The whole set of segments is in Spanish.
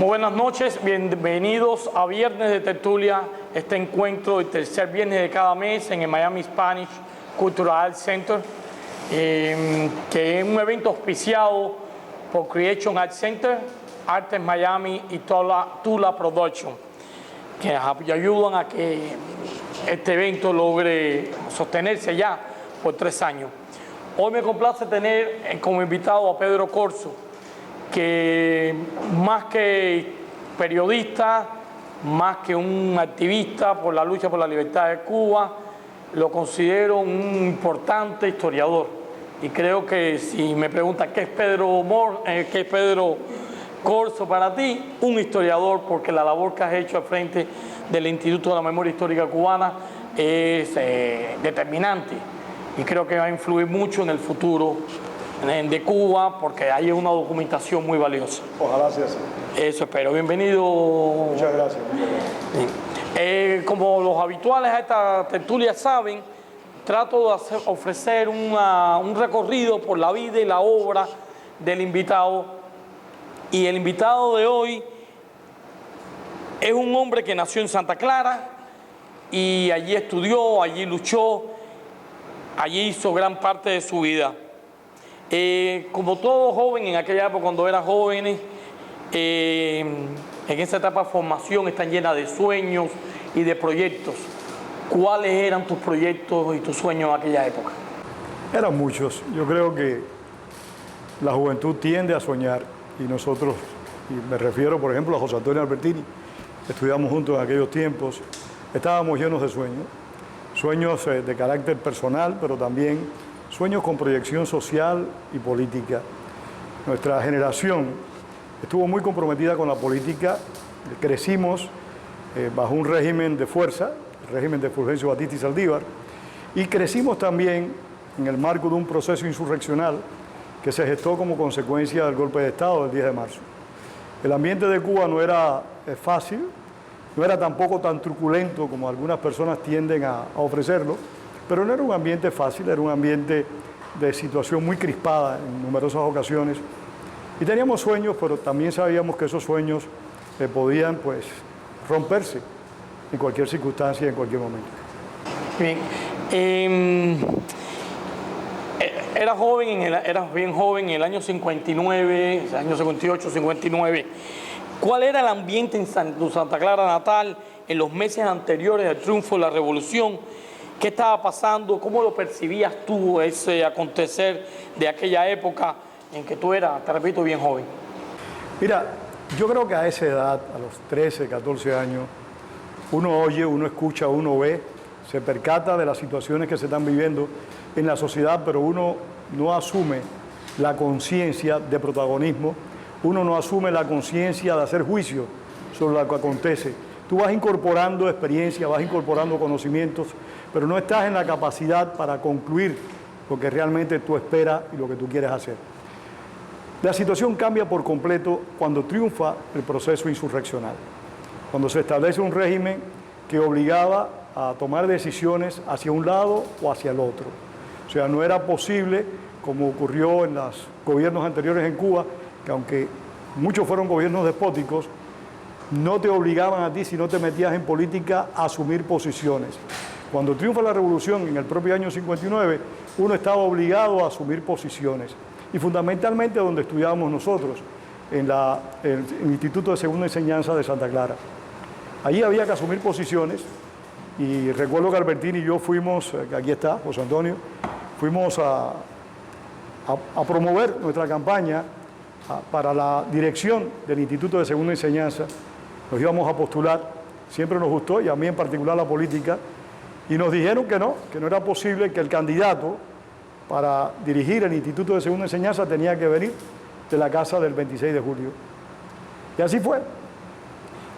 Muy buenas noches, bienvenidos a Viernes de Tertulia, este encuentro el tercer viernes de cada mes en el Miami Spanish Cultural Center, que es un evento auspiciado por Creation Art Center, Artes Miami y Tula Production, que ayudan a que este evento logre sostenerse ya por 3 años. Hoy me complace tener como invitado a Pedro Corzo, que más que periodista, más que un activista por la lucha por la libertad de Cuba, lo considero un importante historiador. Y creo que si me preguntan qué es Pedro Corzo para ti, un historiador, porque la labor que has hecho al frente del Instituto de la Memoria Histórica Cubana es determinante y creo que va a influir mucho en el futuro de Cuba, porque hay una documentación muy valiosa. Ojalá sea así. Eso espero. Bienvenido. Muchas gracias. Como los habituales a esta tertulia saben, trato de ofrecer un recorrido por la vida y la obra del invitado. Y el invitado de hoy es un hombre que nació en Santa Clara y allí estudió, allí luchó, allí hizo gran parte de su vida. Como todo joven, en aquella época cuando eran jóvenes, en esa etapa de formación están llenas de sueños y de proyectos. ¿Cuáles eran tus proyectos y tus sueños en aquella época? Eran muchos. Yo creo que la juventud tiende a soñar y nosotros, y me refiero por ejemplo a José Antonio Albertini, estudiamos juntos en aquellos tiempos, estábamos llenos de sueños, sueños de carácter personal, pero también sueños con proyección social y política. Nuestra generación estuvo muy comprometida con la política, crecimos bajo un régimen de fuerza, el régimen de Fulgencio Batista y Saldívar, y crecimos también en el marco de un proceso insurreccional que se gestó como consecuencia del golpe de Estado del 10 de marzo. El ambiente de Cuba no era fácil, no era tampoco tan truculento como algunas personas tienden a ofrecerlo, pero no era un ambiente fácil, era un ambiente de situación muy crispada en numerosas ocasiones. Y teníamos sueños, pero también sabíamos que esos sueños podían pues, romperse en cualquier circunstancia y en cualquier momento. Bien. Eras bien joven en el año 59, el año 58, 59. ¿Cuál era el ambiente en tu Santa Clara natal en los meses anteriores al triunfo de la revolución? ¿Qué estaba pasando? ¿Cómo lo percibías tú ese acontecer de aquella época en que tú eras, te repito, bien joven? Mira, yo creo que a esa edad, a los 13, 14 años, uno oye, uno escucha, uno ve, se percata de las situaciones que se están viviendo en la sociedad, pero uno no asume la conciencia de protagonismo, uno no asume la conciencia de hacer juicio sobre lo que acontece. Tú vas incorporando experiencia, vas incorporando conocimientos, pero no estás en la capacidad para concluir lo que realmente tú esperas y lo que tú quieres hacer. La situación cambia por completo cuando triunfa el proceso insurreccional, cuando se establece un régimen que obligaba a tomar decisiones hacia un lado o hacia el otro. O sea, no era posible, como ocurrió en los gobiernos anteriores en Cuba, que aunque muchos fueron gobiernos despóticos, no te obligaban a ti, si no te metías en política, a asumir posiciones. Cuando triunfa la revolución en el propio año 59, uno estaba obligado a asumir posiciones. Y fundamentalmente donde estudiábamos nosotros, en el Instituto de Segunda Enseñanza de Santa Clara. Allí había que asumir posiciones y recuerdo que Albertini y yo fuimos, aquí está José Antonio, fuimos a promover nuestra campaña para la dirección del Instituto de Segunda Enseñanza. Nos íbamos a postular, siempre nos gustó, y a mí en particular la política, y nos dijeron que no era posible, que el candidato para dirigir el Instituto de Segunda Enseñanza tenía que venir de la casa del 26 de julio. Y así fue.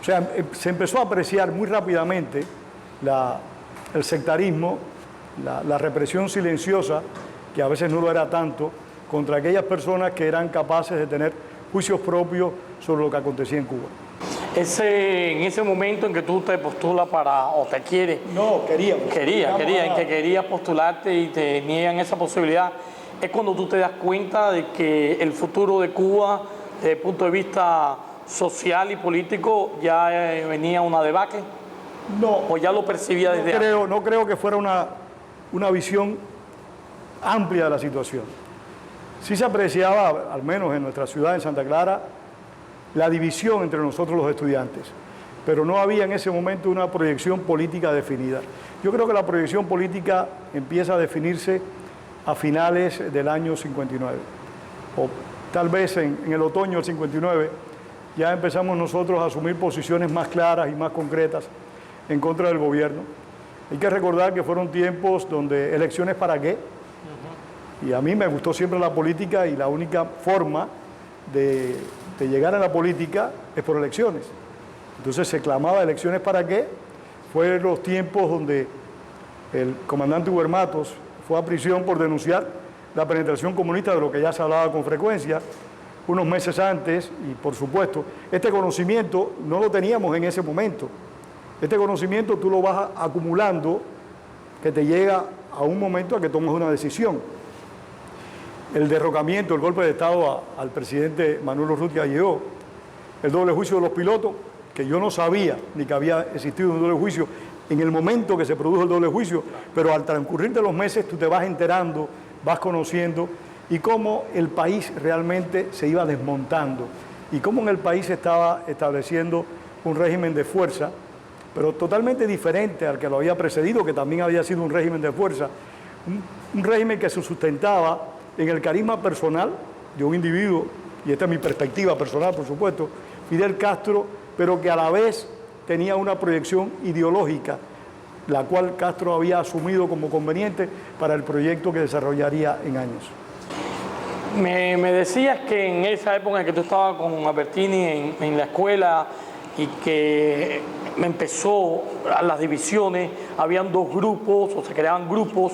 O sea, se empezó a apreciar muy rápidamente el sectarismo, la represión silenciosa, que a veces no lo era tanto, contra aquellas personas que eran capaces de tener juicios propios sobre lo que acontecía en Cuba. En ese momento en que tú te postulas o te quieres... No, en que querías postularte y te niegan esa posibilidad, es cuando tú te das cuenta de que el futuro de Cuba, desde el punto de vista social y político ya venía una debacle? No, ¿O ya lo percibía desde antes? no creo que fuera una visión amplia de la situación. Sí se apreciaba, al menos en nuestra ciudad, en Santa Clara, la división entre nosotros los estudiantes, pero no había en ese momento una proyección política definida. Yo creo que la proyección política empieza a definirse a finales del año 59, o tal vez en el otoño del 59 ya empezamos nosotros a asumir posiciones más claras y más concretas en contra del gobierno. Hay que recordar que fueron tiempos donde elecciones para qué, y a mí me gustó siempre la política y la única forma de llegar a la política es por elecciones. Entonces se clamaba elecciones para qué. Fue los tiempos donde el comandante Hugo Matos fue a prisión por denunciar la penetración comunista, de lo que ya se hablaba con frecuencia unos meses antes, y por supuesto, este conocimiento no lo teníamos en ese momento. Este conocimiento tú lo vas acumulando, que te llega a un momento a que tomas una decisión. El derrocamiento, el golpe de Estado al presidente Manuel Urrutia llegó, el doble juicio de los pilotos, que yo no sabía ni que había existido un doble juicio en el momento que se produjo el doble juicio, pero al transcurrir de los meses tú te vas enterando, vas conociendo, y cómo el país realmente se iba desmontando, y cómo en el país se estaba estableciendo un régimen de fuerza, pero totalmente diferente al que lo había precedido, que también había sido un régimen de fuerza, un régimen que se sustentaba en el carisma personal de un individuo, y esta es mi perspectiva personal, por supuesto, Fidel Castro, pero que a la vez tenía una proyección ideológica, la cual Castro había asumido como conveniente para el proyecto que desarrollaría en años. Me decías que en esa época en que tú estabas con Albertini en la escuela y que empezó las divisiones, habían dos grupos o se creaban grupos.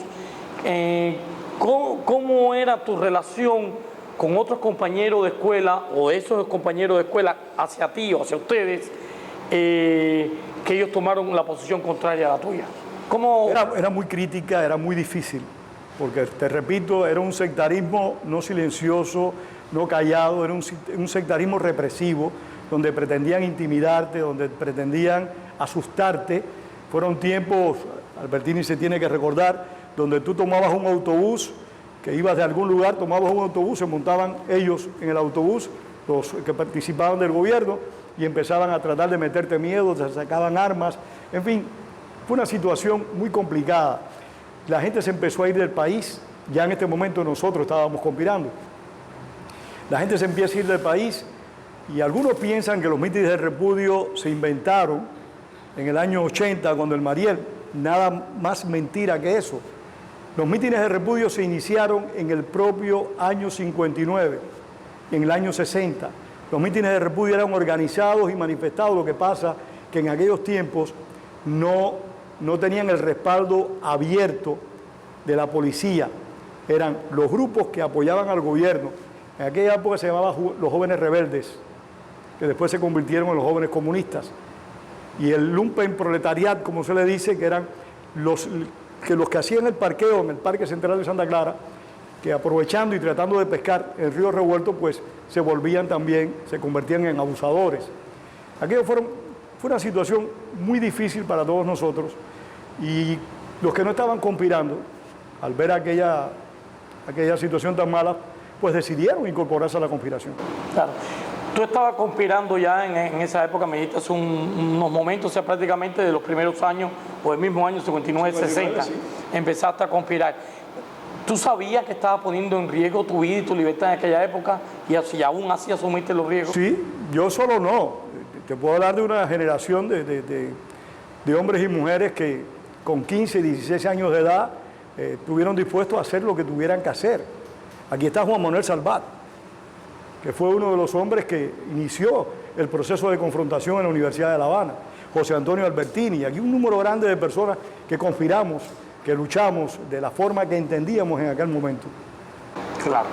¿Cómo era tu relación con otros compañeros de escuela o esos compañeros de escuela hacia ti o hacia ustedes, que ellos tomaron la posición contraria a la tuya? ¿Cómo? Era muy crítica, era muy difícil, porque te repito, era un sectarismo no silencioso, no callado, era un sectarismo represivo, donde pretendían intimidarte, donde pretendían asustarte. Fueron tiempos, Albertini se tiene que recordar, donde tú tomabas un autobús, que ibas de algún lugar, tomabas un autobús, se montaban ellos en el autobús, los que participaban del gobierno, y empezaban a tratar de meterte miedo, te sacaban armas, en fin, fue una situación muy complicada. La gente se empezó a ir del país, ya en este momento nosotros estábamos conspirando. La gente se empieza a ir del país, y algunos piensan que los mítines de repudio se inventaron en el año 80, cuando el Mariel, nada más mentira que eso. Los mítines de repudio se iniciaron en el propio año 59, en el año 60. Los mítines de repudio eran organizados y manifestados, lo que pasa que en aquellos tiempos no tenían el respaldo abierto de la policía. Eran los grupos que apoyaban al gobierno. En aquella época se llamaban los jóvenes rebeldes, que después se convirtieron en los jóvenes comunistas. Y el lumpen proletariat, como se le dice, que eran los que hacían el parqueo en el Parque Central de Santa Clara, que aprovechando y tratando de pescar el río revuelto, pues se volvían también, se convertían en abusadores. Aquello fue una situación muy difícil para todos nosotros, y los que no estaban conspirando, al ver aquella situación tan mala, pues decidieron incorporarse a la conspiración. Claro. Tú estabas conspirando ya en esa época, me dijiste hace unos momentos, o sea, prácticamente de los primeros años, o el mismo año 59, 60, sí. Empezaste a conspirar. ¿Tú sabías que estabas poniendo en riesgo tu vida y tu libertad en aquella época, y aún así asumiste los riesgos? Sí, yo solo no. Te puedo hablar de una generación de hombres y mujeres que con 15, 16 años de edad estuvieron dispuestos a hacer lo que tuvieran que hacer. Aquí está Juan Manuel Salvat, que fue uno de los hombres que inició el proceso de confrontación en la Universidad de La Habana. José Antonio Albertini, y aquí un número grande de personas que conspiramos, que luchamos de la forma que entendíamos en aquel momento. Claro.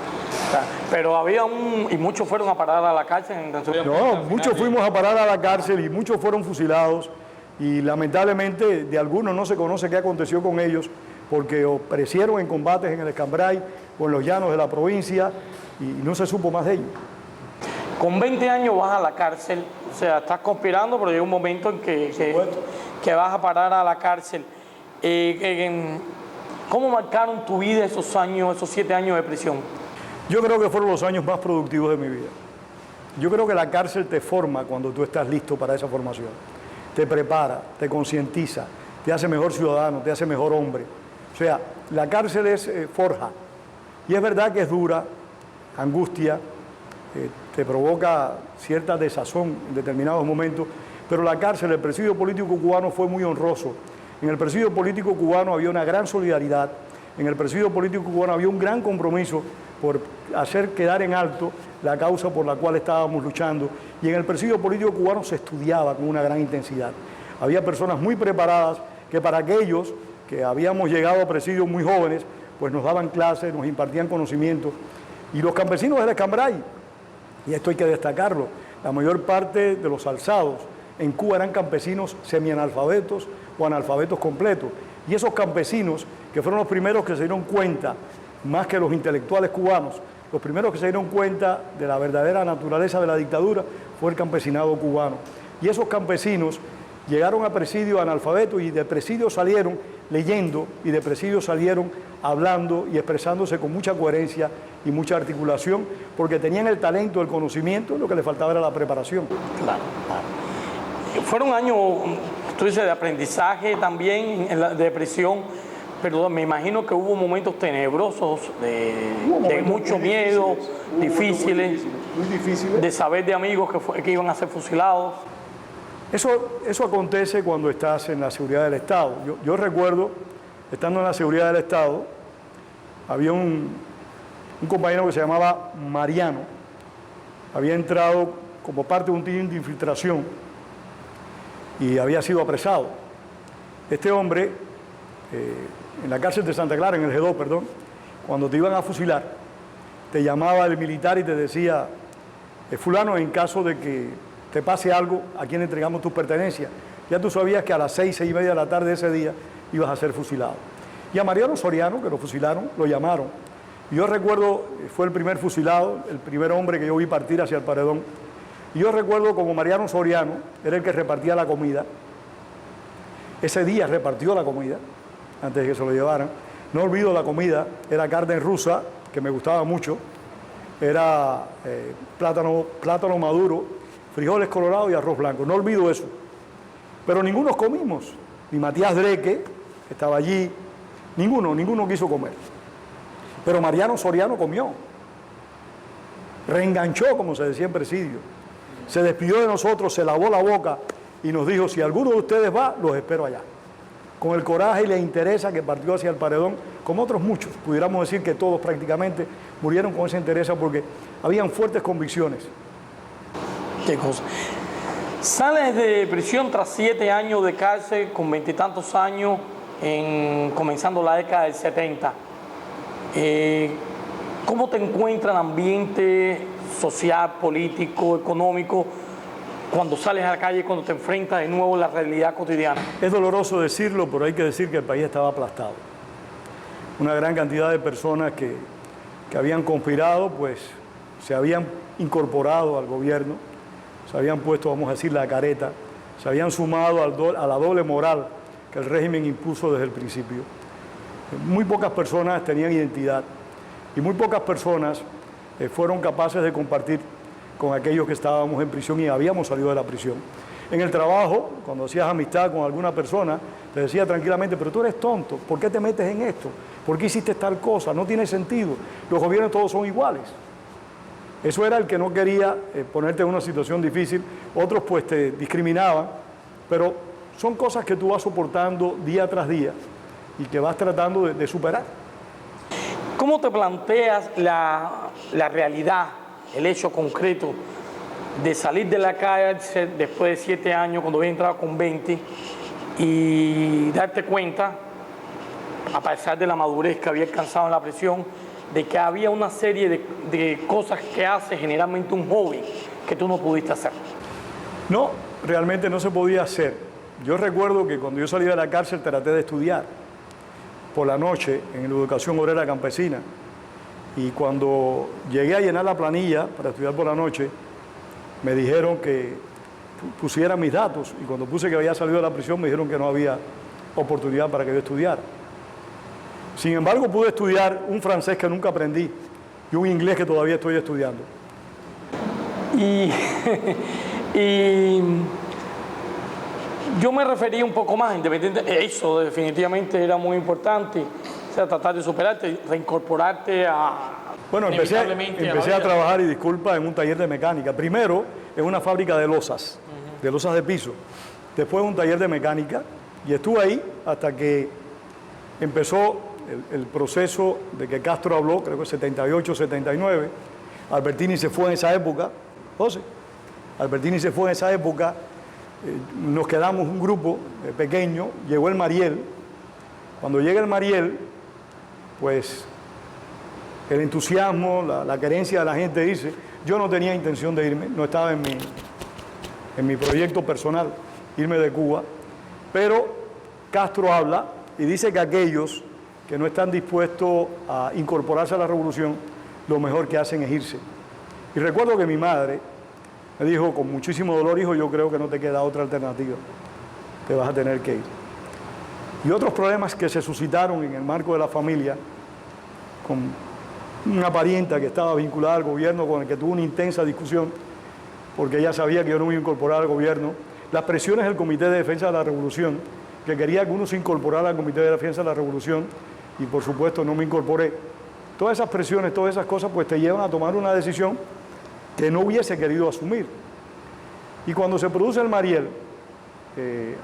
Pero había y muchos fueron a parar a la cárcel. No, muchos fuimos a parar a la cárcel y muchos fueron fusilados, y lamentablemente de algunos no se conoce qué aconteció con ellos, porque o perecieron en combates en el Escambray o en los llanos de la provincia, y no se supo más de ellos. Con 20 años vas a la cárcel, o sea, estás conspirando, pero llega un momento en que vas a parar a la cárcel. ¿Cómo marcaron tu vida esos años, esos 7 años de prisión? Yo creo que fueron los años más productivos de mi vida. Yo creo que la cárcel te forma cuando tú estás listo para esa formación. Te prepara, te concientiza, te hace mejor ciudadano, te hace mejor hombre. O sea, la cárcel es forja. Y es verdad que es dura, angustia, te provoca cierta desazón en determinados momentos, pero la cárcel, el presidio político cubano fue muy honroso. En el presidio político cubano había una gran solidaridad, en el presidio político cubano había un gran compromiso por hacer quedar en alto la causa por la cual estábamos luchando, y en el presidio político cubano se estudiaba con una gran intensidad. Había personas muy preparadas que para aquellos que habíamos llegado a presidios muy jóvenes, pues nos daban clases, nos impartían conocimientos, y los campesinos del Escambray, y esto hay que destacarlo, la mayor parte de los alzados en Cuba eran campesinos semianalfabetos o analfabetos completos, y esos campesinos, que fueron los primeros que se dieron cuenta, más que los intelectuales cubanos, los primeros que se dieron cuenta de la verdadera naturaleza de la dictadura, fue el campesinado cubano. Y esos campesinos llegaron a presidio analfabetos y de presidio salieron leyendo y de presidio salieron hablando y expresándose con mucha coherencia y mucha articulación, porque tenían el talento, el conocimiento, lo que les faltaba era la preparación. Claro, claro. Fueron años, tú dices, de aprendizaje también, en la depresión, pero me imagino que hubo momentos tenebrosos, de mucho miedo, difíciles, muy difíciles, de saber de amigos que iban a ser fusilados. Eso acontece cuando estás en la seguridad del Estado. Yo recuerdo, estando en la seguridad del Estado, había un compañero que se llamaba Mariano, había entrado como parte de un team de infiltración y había sido apresado. Este hombre, en la cárcel de Santa Clara, en el G2, perdón, cuando te iban a fusilar, te llamaba el militar y te decía, fulano, en caso de que te pase algo, ¿a quién entregamos tus pertenencias? Ya tú sabías que a las 6, 6:30 de la tarde de ese día ibas a ser fusilado. Y a Mariano Soriano, que lo fusilaron, lo llamaron. Y yo recuerdo, fue el primer fusilado, el primer hombre que yo vi partir hacia el paredón. Y yo recuerdo como Mariano Soriano era el que repartía la comida. Ese día repartió la comida, antes de que se lo llevaran. No olvido la comida, era carne rusa, que me gustaba mucho. Era plátano maduro, frijoles colorados y arroz blanco. No olvido eso. Pero ninguno comimos. Ni Matías Dreque, que estaba allí, ninguno quiso comer. Pero Mariano Soriano comió. Reenganchó, como se decía en presidio. Se despidió de nosotros, se lavó la boca y nos dijo, si alguno de ustedes va, los espero allá. Con el coraje y la interesa que partió hacia el paredón, como otros muchos, pudiéramos decir que todos prácticamente murieron con esa interesa porque habían fuertes convicciones. Qué cosa. Sales de prisión tras 7 años de cárcel, con 20 y tantos años, comenzando la década del 70. ¿Cómo te encuentra el ambiente social, político, económico, cuando sales a la calle, cuando te enfrentas de nuevo a la realidad cotidiana? Es doloroso decirlo, pero hay que decir que el país estaba aplastado. Una gran cantidad de personas que habían conspirado, pues se habían incorporado al gobierno, se habían puesto, vamos a decir, la careta, se habían sumado a la doble moral que el régimen impuso desde el principio. Muy pocas personas tenían identidad y muy pocas personas fueron capaces de compartir con aquellos que estábamos en prisión y habíamos salido de la prisión. En el trabajo, cuando hacías amistad con alguna persona, te decía tranquilamente, pero tú eres tonto, ¿por qué te metes en esto? ¿Por qué hiciste tal cosa? No tiene sentido. Los gobiernos todos son iguales. Eso era el que no quería ponerte en una situación difícil. Otros pues te discriminaban, pero son cosas que tú vas soportando día tras día y que vas tratando de superar. ¿Cómo te planteas la realidad, el hecho concreto de salir de la cárcel después de 7 años, cuando había entrado con 20, y darte cuenta, a pesar de la madurez que había alcanzado en la prisión, de que había una serie de cosas que hace generalmente un joven que tú no pudiste hacer? No, realmente no se podía hacer. Yo recuerdo que cuando yo salí de la cárcel traté de estudiar por la noche en la educación obrera campesina, y cuando llegué a llenar la planilla para estudiar por la noche, me dijeron que pusiera mis datos y cuando puse que había salido de la prisión me dijeron que no había oportunidad para que yo estudiara. Sin embargo, pude estudiar un francés que nunca aprendí y un inglés que todavía estoy estudiando. Y, y yo me refería un poco más, independiente, eso definitivamente era muy importante, o sea, tratar de superarte, reincorporarte a... Bueno, empecé a trabajar, y disculpa, en un taller de mecánica. Primero, en una fábrica de losas de piso. Después, un taller de mecánica. Y estuve ahí hasta que empezó el proceso de que Castro habló, creo que 78, 79. Albertini se fue en esa época. José, Albertini se fue en esa época. Nos quedamos un grupo pequeño. Llegó el Mariel. Cuando llega el Mariel, pues... el entusiasmo, la querencia de la gente dice, yo no tenía intención de irme, no estaba en mi proyecto personal, irme de Cuba, pero Castro habla y dice que aquellos que no están dispuestos a incorporarse a la revolución, lo mejor que hacen es irse. Y recuerdo que mi madre me dijo con muchísimo dolor, hijo, yo creo que no te queda otra alternativa, te vas a tener que ir. Y otros problemas que se suscitaron en el marco de la familia, con una parienta que estaba vinculada al gobierno con el que tuvo una intensa discusión porque ella sabía que yo no me iba a incorporar al gobierno, las presiones del Comité de Defensa de la Revolución, que quería que uno se incorporara al Comité de Defensa de la Revolución y por supuesto no me incorporé. Todas esas presiones, todas esas cosas pues te llevan a tomar una decisión que no hubiese querido asumir. Y cuando se produce el Mariel,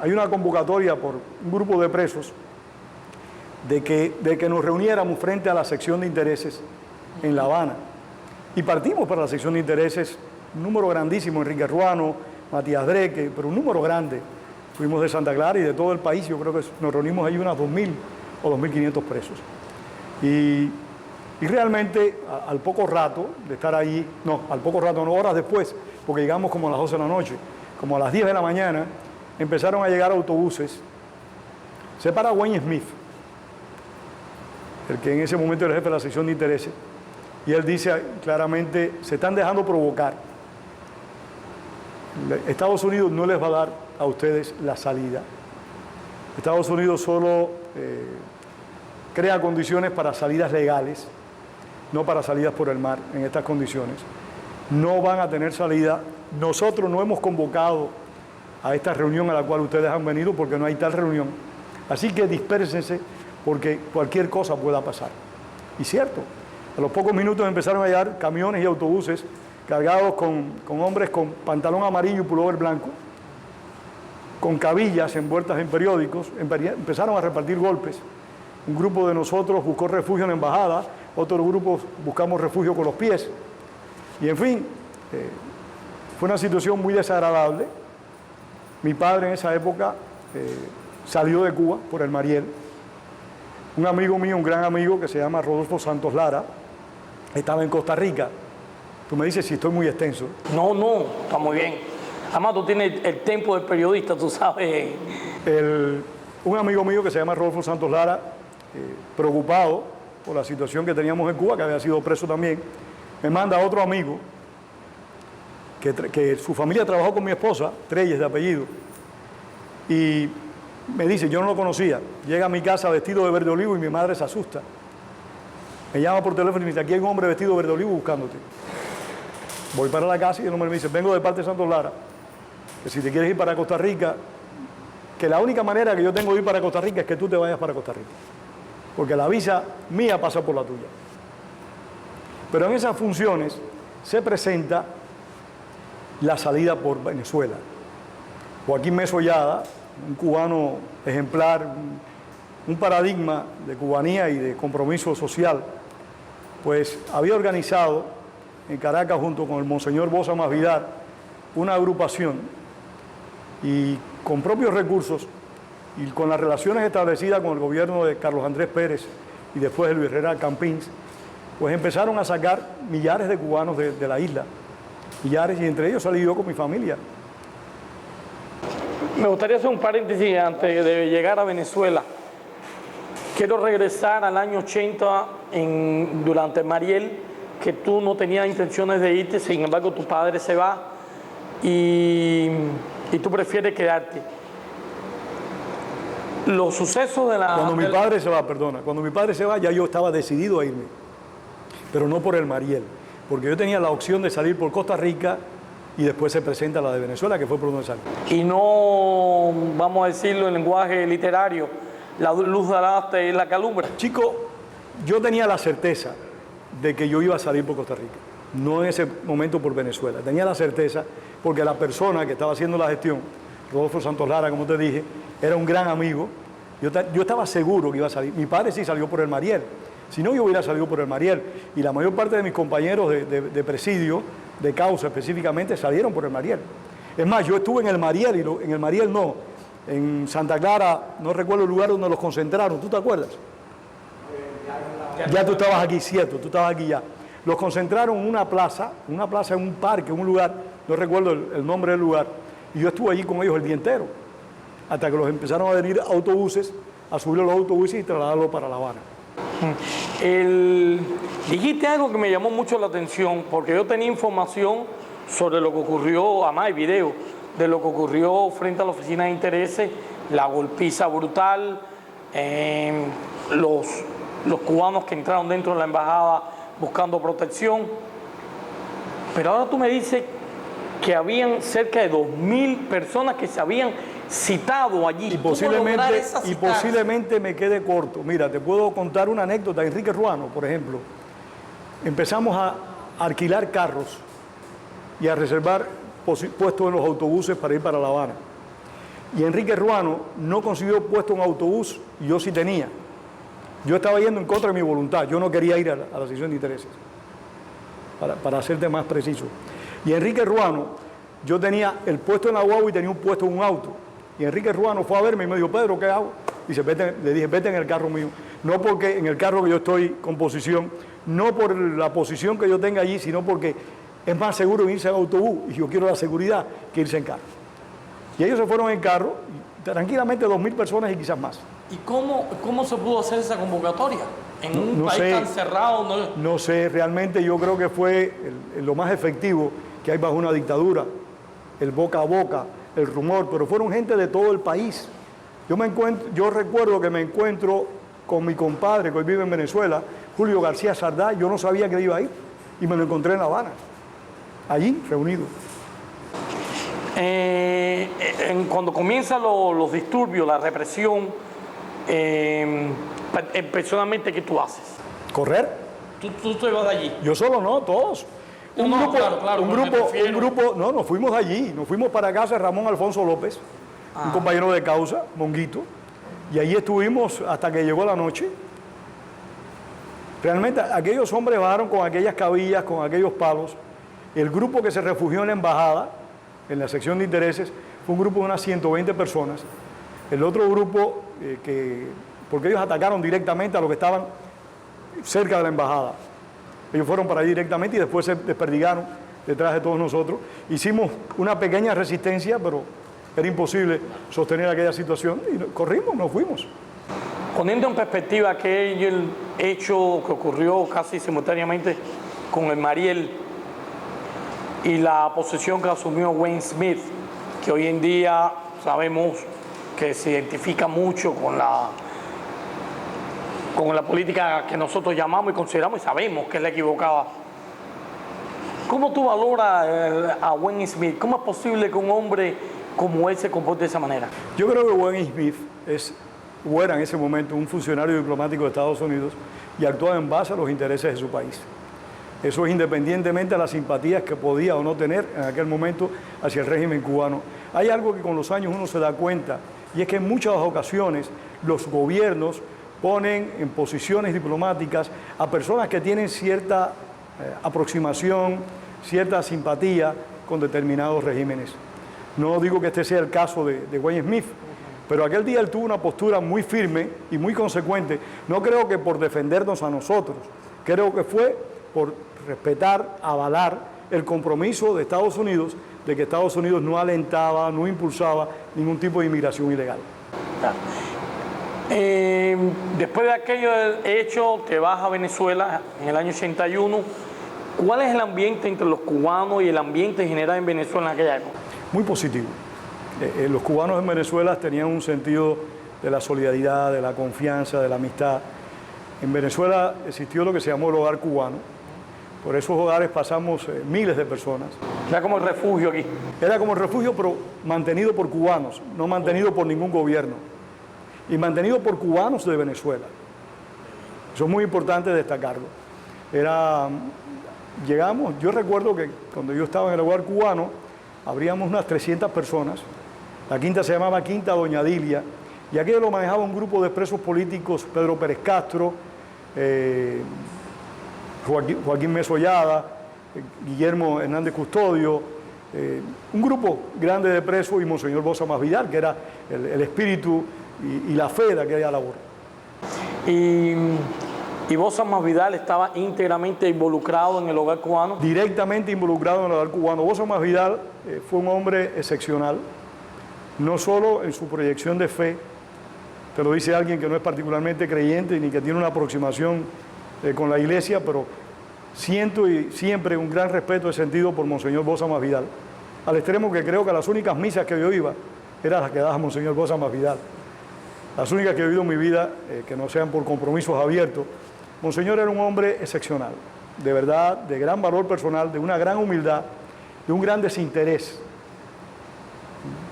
hay una convocatoria por un grupo de presos de que nos reuniéramos frente a la sección de intereses en La Habana. Y partimos para la sección de intereses, un número grandísimo, Enrique Ruano, Matías Dreque, pero un número grande. Fuimos de Santa Clara y de todo el país, yo creo que nos reunimos ahí unas 2.000 o 2.500 presos. Y realmente al poco rato de estar ahí, al poco rato, no, horas después, porque llegamos como a las 12 de la noche, como a las 10 de la mañana, empezaron a llegar autobuses. Se para Wayne Smith, el que en ese momento era el jefe de la sección de intereses, y él dice claramente, se están dejando provocar. Estados Unidos no les va a dar a ustedes la salida. Estados Unidos solo crea condiciones para salidas legales, no para salidas por el mar en estas condiciones. No van a tener salida. Nosotros no hemos convocado a esta reunión a la cual ustedes han venido porque no hay tal reunión. Así que dispérsense porque cualquier cosa pueda pasar. Y cierto, a los pocos minutos empezaron a llegar camiones y autobuses cargados con hombres con pantalón amarillo y pullover blanco, con cabillas envueltas en periódicos, empezaron a repartir golpes. Un grupo de nosotros buscó refugio en la embajada, otros grupos buscamos refugio con los pies. Y en fin, fue una situación muy desagradable. Mi padre en esa época salió de Cuba por el Mariel. Un amigo mío, un gran amigo que se llama Rodolfo Santos Lara, estaba en Costa Rica. Tú me dices si estoy muy extenso. No, está muy bien. Además, tú tienes el tempo del periodista, tú sabes. Un amigo mío que se llama Rodolfo Santos Lara, preocupado por la situación que teníamos en Cuba, que había sido preso también, me manda a otro amigo que su familia trabajó con mi esposa, Treyes de apellido, y me dice, yo no lo conocía, llega a mi casa vestido de verde olivo y mi madre se asusta. Me llama por teléfono y me dice, aquí hay un hombre vestido de verde olivo buscándote. Voy para la casa y el hombre me dice, vengo de parte de Santos Lara, que si te quieres ir para Costa Rica, que la única manera que yo tengo de ir para Costa Rica es que tú te vayas para Costa Rica, porque la visa mía pasa por la tuya. Pero en esas funciones se presenta la salida por Venezuela. Joaquín Mesollada, un cubano ejemplar, un paradigma de cubanía y de compromiso social, pues había organizado en Caracas junto con el monseñor Bosa Masvidal una agrupación y con propios recursos y con las relaciones establecidas con el gobierno de Carlos Andrés Pérez y después de Luis Herrera Campins, pues empezaron a sacar millares de cubanos de la isla, millares, y entre ellos salí yo con mi familia. Me gustaría hacer un paréntesis antes de llegar a Venezuela. Quiero regresar al año 80 durante Mariel, que tú no tenías intenciones de irte, sin embargo tu padre se va y tú prefieres quedarte. Los sucesos de la... Cuando mi padre se va, perdona, cuando mi padre se va ya yo estaba decidido a irme, pero no por el Mariel, porque yo tenía la opción de salir por Costa Rica y después se presenta la de Venezuela, que fue por donde salí. Y no, vamos a decirlo en lenguaje literario, la luz del asta y la calumbra. Chico, yo tenía la certeza de que yo iba a salir por Costa Rica, no en ese momento por Venezuela. Tenía la certeza porque la persona que estaba haciendo la gestión, Rodolfo Santos Lara, como te dije, era un gran amigo. Yo estaba seguro que iba a salir. Mi padre sí salió por el Mariel. Si no, yo hubiera salido por el Mariel. Y la mayor parte de mis compañeros de presidio, de causa específicamente, salieron por el Mariel. Es más, yo estuve en el Mariel, y en el Mariel no. En Santa Clara, no recuerdo el lugar donde los concentraron. ¿Tú te acuerdas? Ya tú estabas aquí, cierto, tú estabas aquí ya. Los concentraron en una plaza, en un parque, en un lugar, no recuerdo el nombre del lugar, y yo estuve allí con ellos el día entero, hasta que los empezaron a venir autobuses, a subir a los autobuses y trasladarlos para La Habana. Dijiste algo que me llamó mucho la atención, porque yo tenía información sobre lo que ocurrió, además hay video, de lo que ocurrió frente a la oficina de intereses, la golpiza brutal, los cubanos que entraron dentro de la embajada buscando protección. Pero ahora tú me dices que habían cerca de 2.000 personas que se habían citado allí. Y posiblemente me quede corto. Mira, te puedo contar una anécdota. Enrique Ruano, por ejemplo, empezamos a alquilar carros y a reservar puestos en los autobuses para ir para La Habana. Y Enrique Ruano no consiguió puesto en autobús y yo sí tenía. Yo estaba yendo en contra de mi voluntad. Yo no quería ir a la sección de intereses, para hacerte más preciso. Y Enrique Ruano, yo tenía el puesto en la guagua y tenía un puesto en un auto. Y Enrique Ruano fue a verme y me dijo, Pedro, ¿qué hago? Y le dije, vete en el carro mío. No porque en el carro que yo estoy con posición, no por la posición que yo tenga allí, sino porque es más seguro irse en autobús. Y yo quiero la seguridad que irse en carro. Y ellos se fueron en carro, tranquilamente 2.000 personas y quizás más. ¿Y cómo se pudo hacer esa convocatoria? En un país tan cerrado. No sé, realmente yo creo que fue lo más efectivo que hay bajo una dictadura, el boca a boca, el rumor, pero fueron gente de todo el país. Yo recuerdo que me encuentro con mi compadre que hoy vive en Venezuela, Julio García Sardá. Yo no sabía que iba a ir y me lo encontré en La Habana, allí reunido. Cuando comienzan los disturbios, la represión, personalmente, ¿qué tú haces? ¿Correr? ¿Tú te vas de allí? Yo solo no, todos. Un grupo, nos fuimos de allí, nos fuimos para casa de Ramón Alfonso López, un compañero de causa, Monguito, y allí estuvimos hasta que llegó la noche. Realmente aquellos hombres bajaron con aquellas cabillas, con aquellos palos. El grupo que se refugió en la embajada, en la sección de intereses, fue un grupo de unas 120 personas. El otro grupo, porque ellos atacaron directamente a los que estaban cerca de la embajada. Ellos fueron para allí directamente y después se desperdigaron detrás de todos nosotros. Hicimos una pequeña resistencia, pero era imposible sostener aquella situación y corrimos, nos fuimos. Poniendo en perspectiva aquel hecho que ocurrió casi simultáneamente con el Mariel y la posición que asumió Wayne Smith, que hoy en día sabemos que se identifica mucho con la política que nosotros llamamos y consideramos y sabemos que es la equivocada. ¿Cómo tú valoras a Wayne Smith? ¿Cómo es posible que un hombre como él se comporte de esa manera? Yo creo que Wayne Smith era en ese momento un funcionario diplomático de Estados Unidos y actuaba en base a los intereses de su país. Eso es independientemente de las simpatías que podía o no tener en aquel momento hacia el régimen cubano. Hay algo que con los años uno se da cuenta, y es que en muchas ocasiones los gobiernos ponen en posiciones diplomáticas a personas que tienen cierta aproximación, cierta simpatía con determinados regímenes. No digo que este sea el caso de Wayne Smith, pero aquel día él tuvo una postura muy firme y muy consecuente. No creo que por defendernos a nosotros, creo que fue por respetar, avalar el compromiso de Estados Unidos de que Estados Unidos no alentaba, no impulsaba ningún tipo de inmigración ilegal. Claro. Después de aquello hecho, te vas a Venezuela en el año 81 ¿Cuál es el ambiente entre los cubanos y el ambiente en general en Venezuela en aquella época? Muy positivo. Los cubanos en Venezuela tenían un sentido de la solidaridad, de la confianza, de la amistad. En Venezuela existió lo que se llamó el hogar cubano. Por esos hogares pasamos miles de personas. Era como el refugio aquí. Era como el refugio, pero mantenido por cubanos, no mantenido por ningún gobierno. Y mantenido por cubanos de Venezuela. Eso es muy importante destacarlo. Llegamos, yo recuerdo que cuando yo estaba en el hogar cubano, habríamos unas 300 personas. La quinta se llamaba Quinta Doña Dilia, y aquello lo manejaba un grupo de presos políticos, Pedro Pérez Castro, Joaquín Mesollada, Guillermo Hernández Custodio, un grupo grande de presos, y Monseñor Bosa Más Vidal, que era el espíritu y la fe de aquella labor. ¿Y Bosa Más Vidal estaba íntegramente involucrado en el hogar cubano? Directamente involucrado en el hogar cubano. Bosa Más Vidal fue un hombre excepcional, no solo en su proyección de fe, te lo dice alguien que no es particularmente creyente ni que tiene una aproximación con la iglesia, pero siento y siempre un gran respeto he sentido por Monseñor Bosa Más Vidal, al extremo que creo que las únicas misas que yo iba eran las que daba Monseñor Bosa Más Vidal. Las únicas que he vivido en mi vida, que no sean por compromisos abiertos. Monseñor era un hombre excepcional, de verdad, de gran valor personal, de una gran humildad, de un gran desinterés.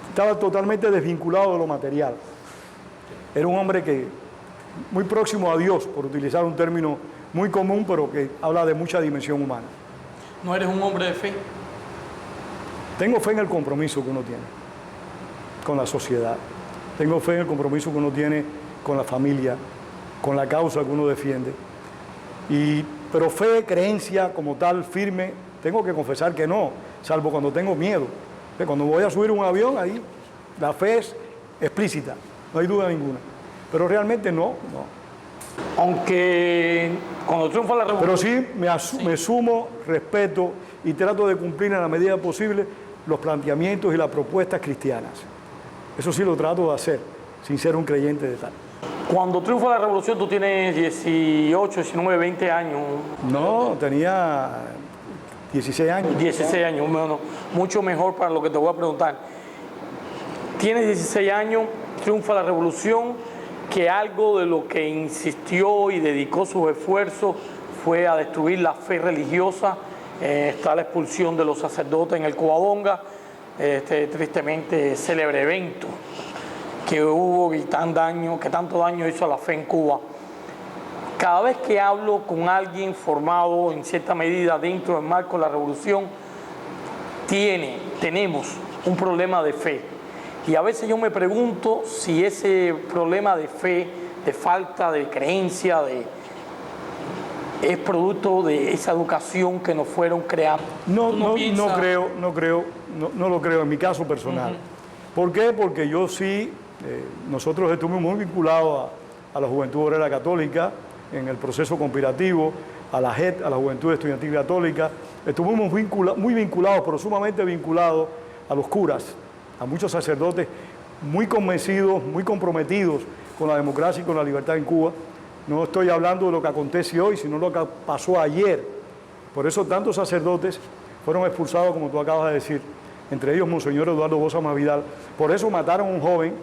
Estaba totalmente desvinculado de lo material. Era un hombre que, muy próximo a Dios, por utilizar un término muy común, pero que habla de mucha dimensión humana. ¿No eres un hombre de fe? Tengo fe en el compromiso que uno tiene con la sociedad. Tengo fe en el compromiso que uno tiene con la familia, con la causa que uno defiende. Pero fe, creencia como tal, firme, tengo que confesar que no, salvo cuando tengo miedo. Cuando voy a subir un avión, ahí la fe es explícita, no hay duda ninguna. Pero realmente no. Aunque cuando triunfa la revolución... Pero sí me sumo, respeto y trato de cumplir en la medida posible los planteamientos y las propuestas cristianas. Eso sí lo trato de hacer, sin ser un creyente de tal. Cuando triunfa la revolución, tú tienes 18, 19, 20 años. No, tenía 16 años. 16 años, bueno, mucho mejor para lo que te voy a preguntar. Tienes 16 años, triunfa la revolución, que algo de lo que insistió y dedicó sus esfuerzos fue a destruir la fe religiosa. Está la expulsión de los sacerdotes en el Covadonga, tristemente célebre evento que hubo y que tanto daño hizo a la fe en Cuba. Cada vez que hablo con alguien formado en cierta medida dentro del marco de la revolución, tenemos un problema de fe. Y a veces yo me pregunto si ese problema de fe, de falta de creencia, es producto de esa educación que nos fueron creando. No lo creo en mi caso personal. ¿Por qué? Porque yo sí, nosotros estuvimos muy vinculados a la Juventud Obrera Católica, en el proceso conspirativo, a la JET, a la Juventud Estudiantil Católica. Estuvimos muy vinculados, pero sumamente vinculados a los curas, a muchos sacerdotes muy convencidos, muy comprometidos con la democracia y con la libertad en Cuba. No estoy hablando de lo que acontece hoy, sino lo que pasó ayer. Por eso tantos sacerdotes fueron expulsados, como tú acabas de decir, entre ellos Monseñor Eduardo Bosa Más Vidal. Por eso mataron a un joven,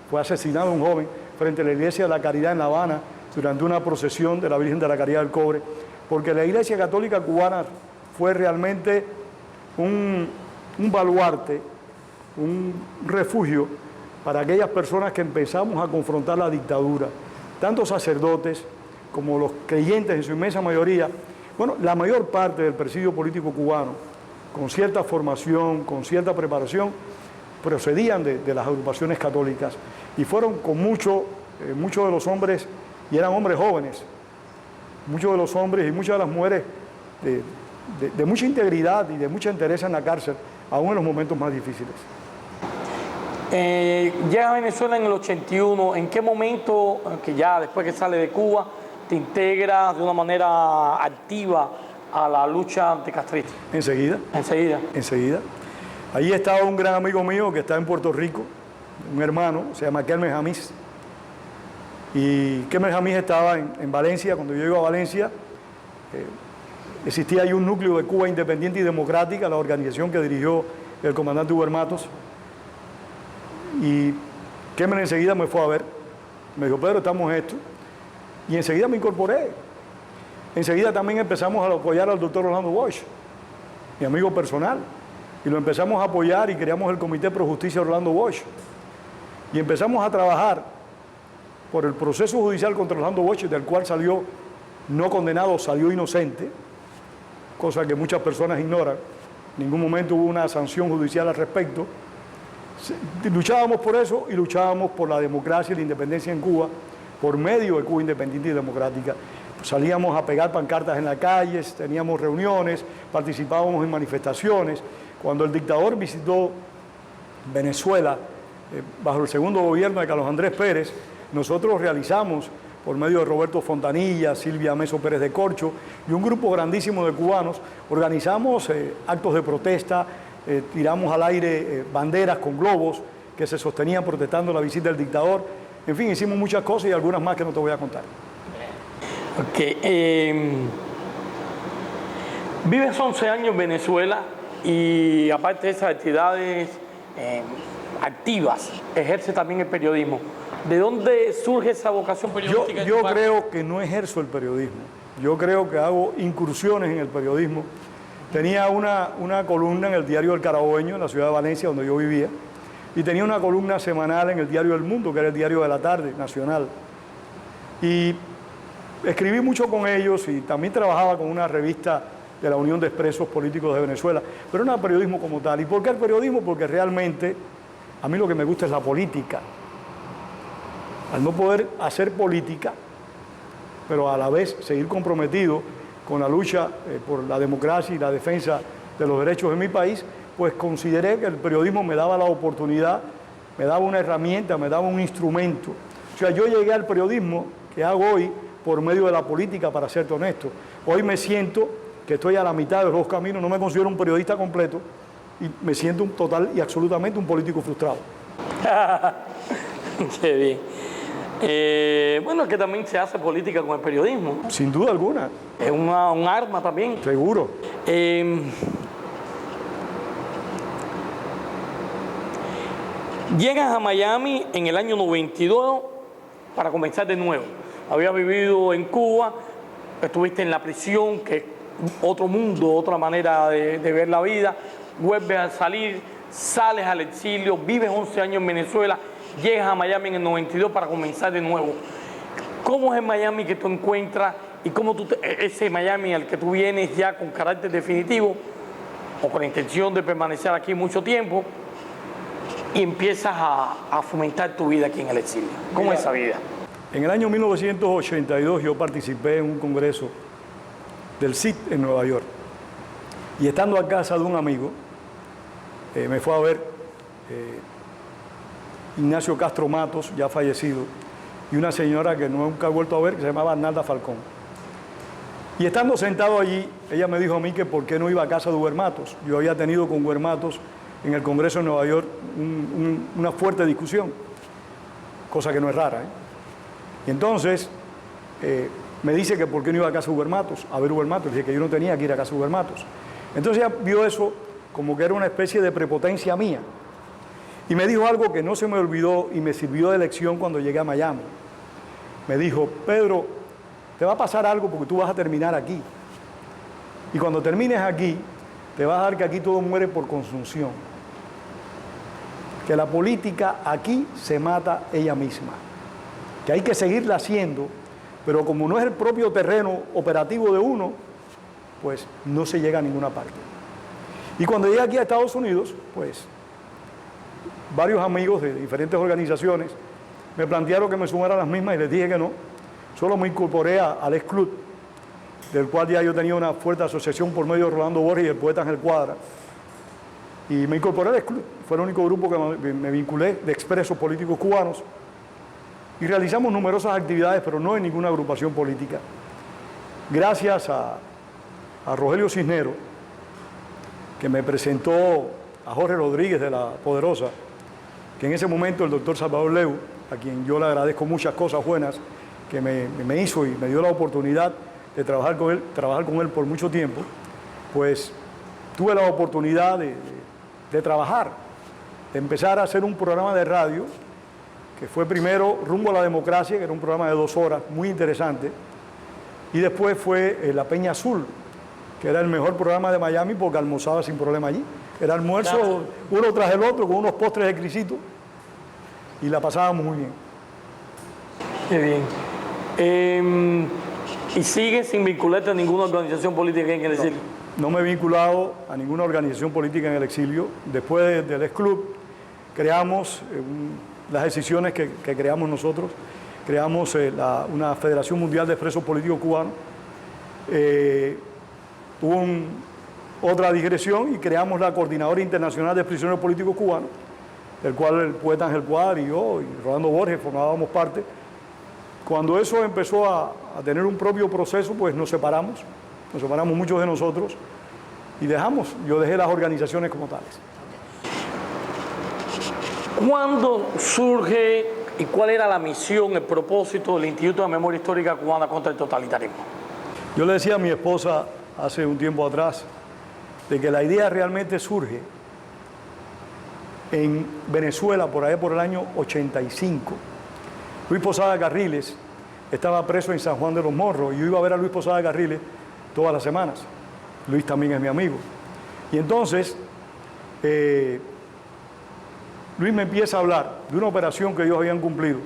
fue asesinado un joven frente a la Iglesia de la Caridad en La Habana durante una procesión de la Virgen de la Caridad del Cobre, porque la Iglesia Católica Cubana fue realmente un baluarte, un refugio para aquellas personas que empezamos a confrontar la dictadura, tanto sacerdotes como los creyentes en su inmensa mayoría. Bueno, la mayor parte del presidio político cubano, con cierta formación, con cierta preparación, procedían de las agrupaciones católicas y fueron con muchos de los hombres, y eran hombres jóvenes, muchos de los hombres y muchas de las mujeres de mucha integridad y de mucha entereza en la cárcel, aún en los momentos más difíciles. Llega a Venezuela en el 81, ¿en qué momento, que ya después que sale de Cuba, te integras de una manera activa a la lucha anticastrista? Enseguida. Allí estaba un gran amigo mío que está en Puerto Rico, un hermano, se llama Kelmer Jamis. Y Kelmer Jamis estaba en Valencia. Cuando yo iba a Valencia, Existía ahí un núcleo de Cuba Independiente y Democrática, la organización que dirigió el comandante Hugo Matos. Y Kemmel enseguida me fue a ver. Me dijo, Pedro, estamos en esto. Y enseguida me incorporé. Enseguida también empezamos a apoyar al doctor Orlando Bosch, mi amigo personal. Y lo empezamos a apoyar y creamos el Comité Pro Justicia Orlando Bosch. Y empezamos a trabajar por el proceso judicial contra Orlando Bosch, del cual salió no condenado, salió inocente, cosa que muchas personas ignoran. En ningún momento hubo una sanción judicial al respecto. Luchábamos por eso y luchábamos por la democracia y la independencia en Cuba por medio de Cuba Independiente y Democrática. Salíamos a pegar pancartas en las calles, teníamos reuniones, participábamos en manifestaciones. Cuando el dictador visitó Venezuela bajo el segundo gobierno de Carlos Andrés Pérez, nosotros realizamos, por medio de Roberto Fontanilla, Silvia Meso Pérez de Corcho y un grupo grandísimo de cubanos, organizamos actos de protesta, tiramos al aire banderas con globos que se sostenían protestando la visita del dictador. En fin, hicimos muchas cosas y algunas más que no te voy a contar. Ok. Vives 11 años en Venezuela y aparte de esas actividades activas, ejerce también el periodismo. ¿De dónde surge esa vocación periodística? Yo creo que no ejerzo el periodismo. Yo creo que hago incursiones en el periodismo. Tenía una columna en el diario El Carabobeño, en la ciudad de Valencia, donde yo vivía, y tenía una columna semanal en el diario El Mundo, que era el diario de la tarde, nacional. Y escribí mucho con ellos y también trabajaba con una revista de la Unión de Expresos Políticos de Venezuela, pero no era periodismo como tal. ¿Y por qué el periodismo? Porque realmente a mí lo que me gusta es la política. Al no poder hacer política, pero a la vez seguir comprometido con la lucha por la democracia y la defensa de los derechos de mi país, pues consideré que el periodismo me daba la oportunidad, me daba una herramienta, me daba un instrumento. O sea, yo llegué al periodismo que hago hoy por medio de la política, para serte honesto. Hoy me siento que estoy a la mitad de los dos caminos, no me considero un periodista completo y me siento un total y absolutamente un político frustrado. Qué bien. Bueno, es que también se hace política con el periodismo. Sin duda alguna. Es un arma también. Seguro. Llegas a Miami en el año 92 para comenzar de nuevo. Habías vivido en Cuba, estuviste en la prisión, que es otro mundo, otra manera de ver la vida. Vuelves a salir, sales al exilio, vives 11 años en Venezuela, llegas a Miami en el 92 para comenzar de nuevo. ¿Cómo es el Miami que tú encuentras y cómo ese Miami al que tú vienes ya con carácter definitivo o con la intención de permanecer aquí mucho tiempo y empiezas a fomentar tu vida aquí en el exilio? ¿Cómo es esa vida? En el año 1982 yo participé en un congreso del CID en Nueva York. Y estando a casa de un amigo, me fue a ver Ignacio Castro Matos, ya fallecido, y una señora que nunca he vuelto a ver, que se llamaba Arnalda Falcón. Y estando sentado allí, ella me dijo a mí que por qué no iba a casa de Hugo Matos. Yo había tenido con Hugo Matos en el Congreso de Nueva York una fuerte discusión, cosa que no es rara, Y entonces me dice que por qué no iba a casa de Hugo Matos, a ver Hugo Matos. Dije que yo no tenía que ir a casa de Hugo Matos. Entonces ella vio eso como que era una especie de prepotencia mía. Y me dijo algo que no se me olvidó y me sirvió de lección cuando llegué a Miami. Me dijo, Pedro, te va a pasar algo porque tú vas a terminar aquí. Y cuando termines aquí, te vas a dar que aquí todo muere por consunción. Que la política aquí se mata ella misma. Que hay que seguirla haciendo, pero como no es el propio terreno operativo de uno, pues no se llega a ninguna parte. Y cuando llegué aquí a Estados Unidos, pues varios amigos de diferentes organizaciones me plantearon que me sumara a las mismas y les dije que no. Solo me incorporé al ex-club, del cual ya yo tenía una fuerte asociación por medio de Rolando Borges y el poeta Ángel Cuadra. Y me incorporé al ex-club. Fue el único grupo que me vinculé de expresos políticos cubanos. Y realizamos numerosas actividades, pero no en ninguna agrupación política. Gracias a Rogelio Cisneros, que me presentó a Jorge Rodríguez de La Poderosa, que en ese momento el doctor Salvador Leu, a quien yo le agradezco muchas cosas buenas, que me hizo y me dio la oportunidad de trabajar con él por mucho tiempo, pues tuve la oportunidad de trabajar, de empezar a hacer un programa de radio, que fue primero Rumbo a la Democracia, que era un programa de 2 horas, muy interesante, y después fue La Peña Azul, que era el mejor programa de Miami porque almorzaba sin problema allí. Era almuerzo uno tras el otro con unos postres exquisitos y la pasábamos muy bien. Qué bien. ¿Y sigues sin vincularte a ninguna organización política en el exilio? No me he vinculado a ninguna organización política en el exilio. Después del ex-club creamos las decisiones que creamos nosotros. Creamos una Federación Mundial de Presos Políticos Cubanos. Hubo otra digresión y creamos la Coordinadora Internacional de Prisioneros Políticos Cubanos, del cual el poeta Ángel Cuadra y yo y Rolando Borges formábamos parte. Cuando eso empezó a tener un propio proceso, pues nos separamos muchos de nosotros y yo dejé las organizaciones como tales. ¿Cuándo surge y cuál era la misión, el propósito del Instituto de Memoria Histórica Cubana contra el Totalitarismo? Yo le decía a mi esposa hace un tiempo atrás de que la idea realmente surge en Venezuela por allá por el año 85. Luis Posada Carriles estaba preso en San Juan de los Morros y yo iba a ver a Luis Posada Carriles todas las semanas. Luis también es mi amigo. Y entonces Luis me empieza a hablar de una operación que ellos habían cumplido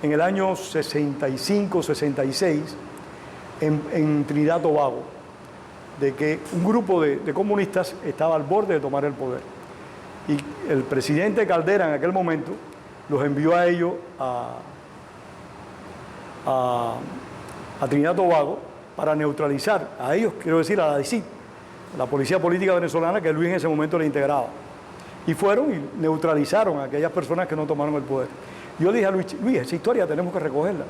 en el año 65, 66 en Trinidad y Tobago, de que un grupo de comunistas estaba al borde de tomar el poder. Y el presidente Caldera en aquel momento los envió a ellos a Trinidad y Tobago para neutralizar a ellos, quiero decir, a la DICIT, la Policía Política Venezolana, que Luis en ese momento le integraba. Y fueron y neutralizaron a aquellas personas que no tomaron el poder. Yo le dije a Luis, esa historia tenemos que recogerla.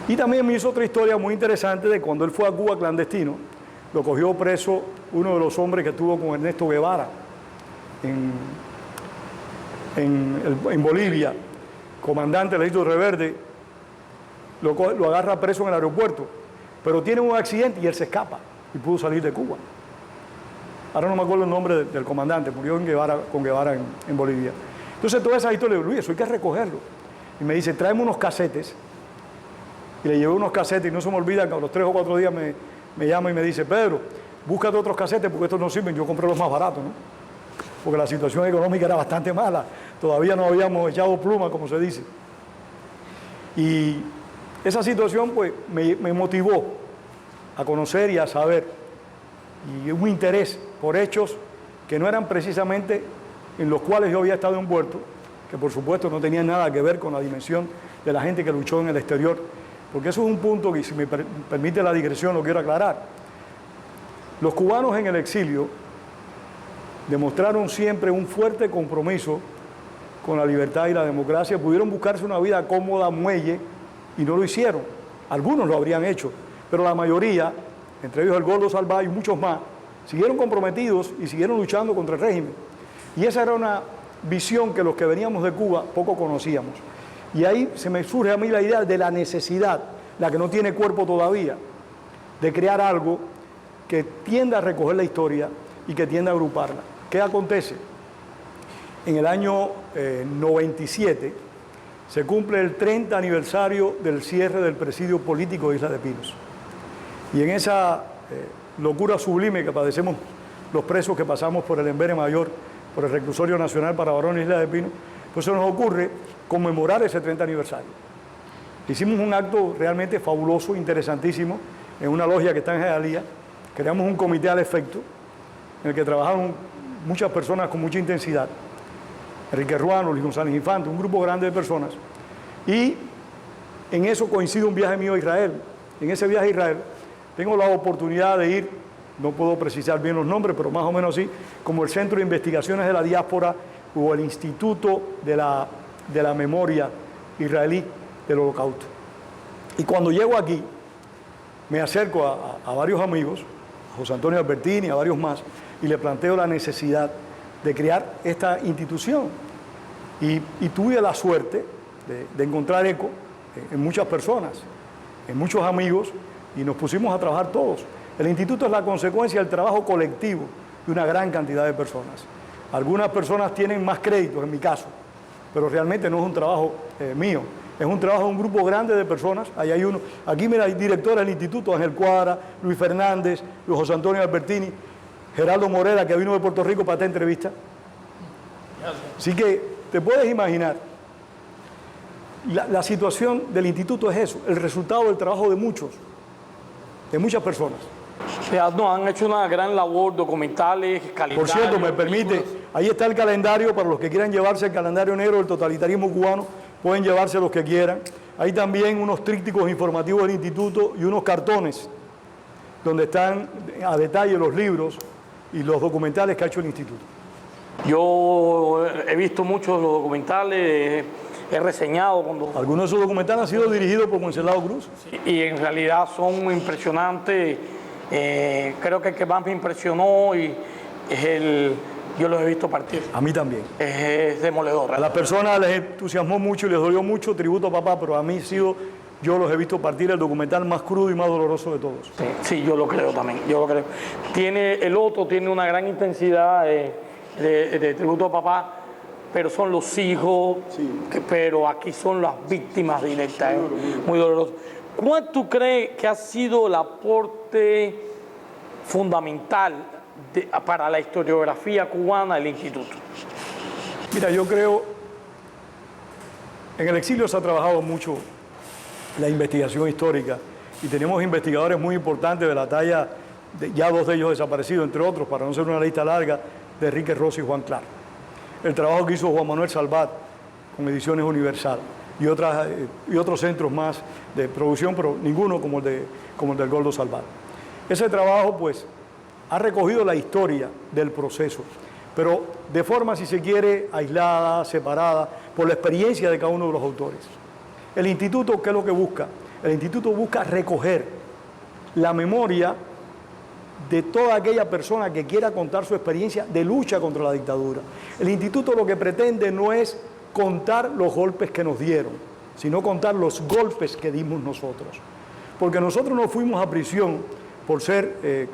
Y también me hizo otra historia muy interesante de cuando él fue a Cuba clandestino, lo cogió preso uno de los hombres que estuvo con Ernesto Guevara en Bolivia, comandante del Ejército Reverde, lo agarra preso en el aeropuerto, pero tiene un accidente y él se escapa y pudo salir de Cuba. Ahora no me acuerdo el nombre del comandante, murió con Guevara en Bolivia. Entonces toda esa historia le digo, Luis, eso hay que recogerlo. Y me dice, tráeme unos casetes. Y le llevé unos casetes y no se me olvida que a los 3 o 4 días me llama y me dice, Pedro, búscate otros casetes porque estos no sirven. Yo compré los más baratos, ¿no? Porque la situación económica era bastante mala. Todavía no habíamos echado pluma, como se dice. Y esa situación pues me motivó a conocer y a saber, y un interés por hechos que no eran precisamente en los cuales yo había estado envuelto, que por supuesto no tenían nada que ver con la dimensión de la gente que luchó en el exterior, porque eso es un punto que, si me permite la digresión, lo quiero aclarar. Los cubanos en el exilio demostraron siempre un fuerte compromiso con la libertad y la democracia, pudieron buscarse una vida cómoda, muelle, y no lo hicieron. Algunos lo habrían hecho, pero la mayoría, entre ellos el Gordo Salvá y muchos más, siguieron comprometidos y siguieron luchando contra el régimen. Y esa era una visión que los que veníamos de Cuba poco conocíamos. Y ahí se me surge a mí la idea de la necesidad, la que no tiene cuerpo todavía, de crear algo que tienda a recoger la historia y que tienda a agruparla. ¿Qué acontece? En el año 97 se cumple el 30 aniversario del cierre del presidio político de Isla de Pinos. Y en esa locura sublime que padecemos los presos que pasamos por el Embere Mayor, por el Reclusorio Nacional para Varones Isla de Pinos, pues se nos ocurre conmemorar ese 30 aniversario. Hicimos un acto realmente fabuloso, interesantísimo, en una logia que está en Hialeah. Creamos un comité al efecto, en el que trabajaron muchas personas con mucha intensidad. Enrique Ruano, Luis González Infante, un grupo grande de personas. Y en eso coincide un viaje mío a Israel. En ese viaje a Israel tengo la oportunidad de ir, no puedo precisar bien los nombres, pero más o menos así, como el Centro de Investigaciones de la Diáspora o el Instituto de la Memoria Israelí del Holocausto. Y cuando llego aquí, me acerco a varios amigos, a José Antonio Albertini, a varios más, y le planteo la necesidad de crear esta institución. Y tuve la suerte de encontrar eco en muchas personas, muchos amigos y nos pusimos a trabajar todos. El instituto es la consecuencia del trabajo colectivo de una gran cantidad de personas. Algunas personas tienen más créditos, en mi caso, pero realmente no es un trabajo mío, es un trabajo de un grupo grande de personas. Ahí hay uno, aquí mira, hay directores del instituto, Ángel Cuadra, Luis Fernández, Luis José Antonio Albertini, Geraldo Morera, que vino de Puerto Rico para esta entrevista. Así que te puedes imaginar, la situación del instituto es eso, el resultado del trabajo de muchas personas. No, han hecho una gran labor, documentales, calendarios. Por cierto, me permite, ahí está el calendario para los que quieran llevarse el calendario negro del totalitarismo cubano, pueden llevarse los que quieran. Hay también unos trípticos informativos del instituto y unos cartones donde están a detalle los libros y los documentales que ha hecho el instituto. Yo he visto muchos los documentales, he reseñado cuando... Algunos de esos documentales han sido dirigidos por Wenceslao Cruz. Y en realidad son impresionantes. Creo que el que más me impresionó y es yo los he visto partir. A mí también. Es demoledor. A las personas les entusiasmó mucho y les dolió mucho, tributo a papá, pero a mí yo los he visto partir, el documental más crudo y más doloroso de todos. Sí, yo lo creo también, yo lo creo. El otro tiene una gran intensidad de tributo a papá, pero son los hijos, sí. Pero aquí son las víctimas directas, muy doloroso. ¿Cuál tú crees que ha sido el aporte fundamental para la historiografía cubana del instituto? Mira, yo creo, en el exilio se ha trabajado mucho la investigación histórica y tenemos investigadores muy importantes de la talla, ya dos de ellos desaparecidos, entre otros, para no ser una lista larga, de Enrique Rossi y Juan Clark. El trabajo que hizo Juan Manuel Salvat con Ediciones Universal y otros centros más de producción, pero ninguno como el del Goldo Salvat. Ese trabajo, pues, ha recogido la historia del proceso, pero de forma, si se quiere, aislada, separada, por la experiencia de cada uno de los autores. El instituto, ¿qué es lo que busca? El instituto busca recoger la memoria de toda aquella persona que quiera contar su experiencia de lucha contra la dictadura. El instituto lo que pretende no es contar los golpes que nos dieron, sino contar los golpes que dimos nosotros. Porque nosotros no fuimos a prisión por ser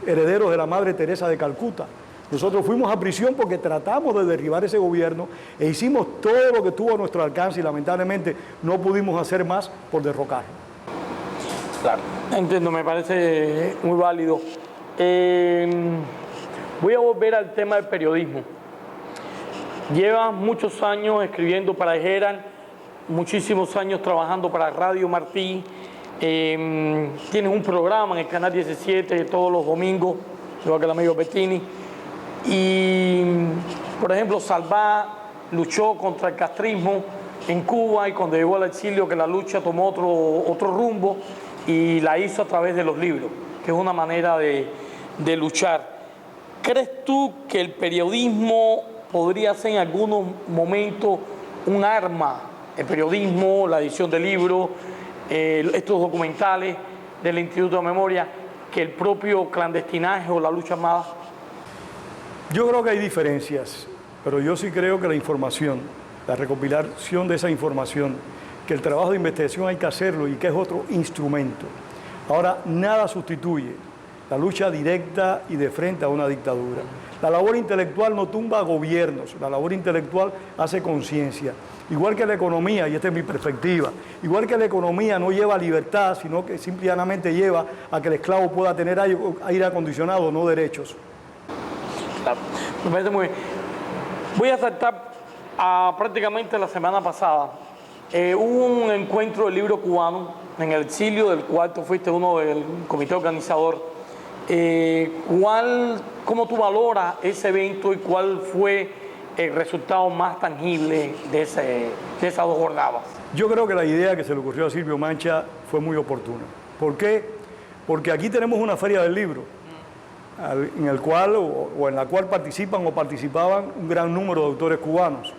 herederos de la Madre Teresa de Calcuta. Nosotros fuimos a prisión porque tratamos de derribar ese gobierno e hicimos todo lo que estuvo a nuestro alcance y lamentablemente no pudimos hacer más por derrocarlo. Claro, entiendo, me parece muy válido. Voy a volver al tema del periodismo. Llevas muchos años escribiendo para Herald, muchísimos años trabajando para Radio Martí. Tienes un programa en el canal 17 todos los domingos, igual que el amigo Bettini. Y, por ejemplo, Salvat luchó contra el castrismo en Cuba y cuando llegó al exilio que la lucha tomó otro rumbo y la hizo a través de los libros, que es una manera de luchar. ¿Crees tú que el periodismo podría ser en algunos momentos un arma? El periodismo, la edición de libros, estos documentales del Instituto de Memoria, que el propio clandestinaje o la lucha armada. Yo creo que hay diferencias, pero yo sí creo que la información, la recopilación de esa información, que el trabajo de investigación hay que hacerlo y que es otro instrumento. Ahora, nada sustituye la lucha directa y de frente a una dictadura. La labor intelectual no tumba gobiernos, la labor intelectual hace conciencia. Igual que la economía, y esta es mi perspectiva, igual que la economía no lleva a libertad, sino que simplemente lleva a que el esclavo pueda tener aire acondicionado, no derechos. Claro, me parece muy bien. Voy a saltar a prácticamente la semana pasada. Hubo un encuentro del libro cubano en el exilio, del cual tú fuiste uno del comité organizador. ¿Cómo tú valoras ese evento y cuál fue el resultado más tangible de esas dos jornadas? Yo creo que la idea que se le ocurrió a Silvio Mancha fue muy oportuna. ¿Por qué? Porque aquí tenemos una feria del libro, en el cual o en la cual participan o participaban un gran número de autores cubanos.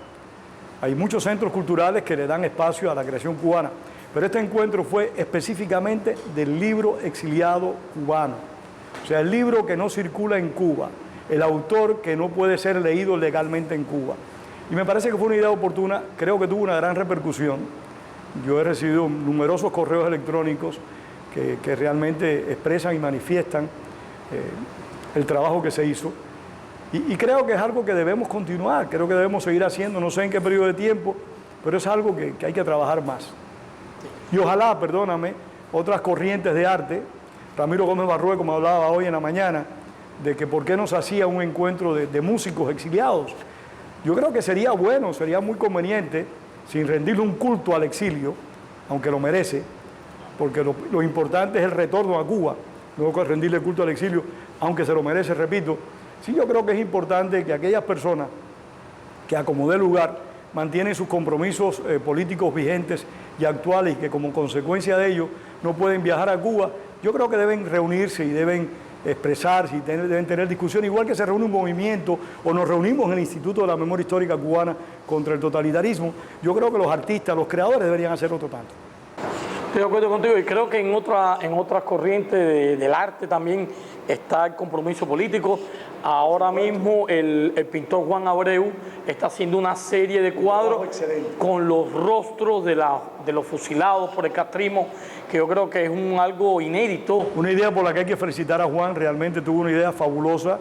Hay muchos centros culturales que le dan espacio a la creación cubana, pero este encuentro fue específicamente del libro exiliado cubano, o sea, el libro que no circula en Cuba, el autor que no puede ser leído legalmente en Cuba. Y me parece que fue una idea oportuna, creo que tuvo una gran repercusión. Yo he recibido numerosos correos electrónicos que realmente expresan y manifiestan el trabajo que se hizo. Y creo que es algo que debemos continuar, creo que debemos seguir haciendo, no sé en qué periodo de tiempo, pero es algo que hay que trabajar más. Y ojalá, perdóname, otras corrientes de arte, Ramiro Gómez Barrueco me hablaba hoy en la mañana, de que por qué no se hacía un encuentro de músicos exiliados. Yo creo que sería bueno, sería muy conveniente, sin rendirle un culto al exilio, aunque lo merece, porque lo importante es el retorno a Cuba, no rendirle culto al exilio, aunque se lo merece, repito. Sí, yo creo que es importante que aquellas personas que a como dé lugar mantienen sus compromisos políticos vigentes y actuales y que como consecuencia de ello no pueden viajar a Cuba, yo creo que deben reunirse y deben expresarse y deben tener discusión, igual que se reúne un movimiento o nos reunimos en el Instituto de la Memoria Histórica Cubana contra el totalitarismo. Yo creo que los artistas, los creadores deberían hacer otro tanto. Estoy de acuerdo contigo y creo que en otras corrientes del arte también está el compromiso político. Ahora mismo el pintor Juan Abreu está haciendo una serie de cuadros con los rostros de los fusilados por el castrismo, que yo creo que es algo inédito. Una idea por la que hay que felicitar a Juan, realmente tuvo una idea fabulosa.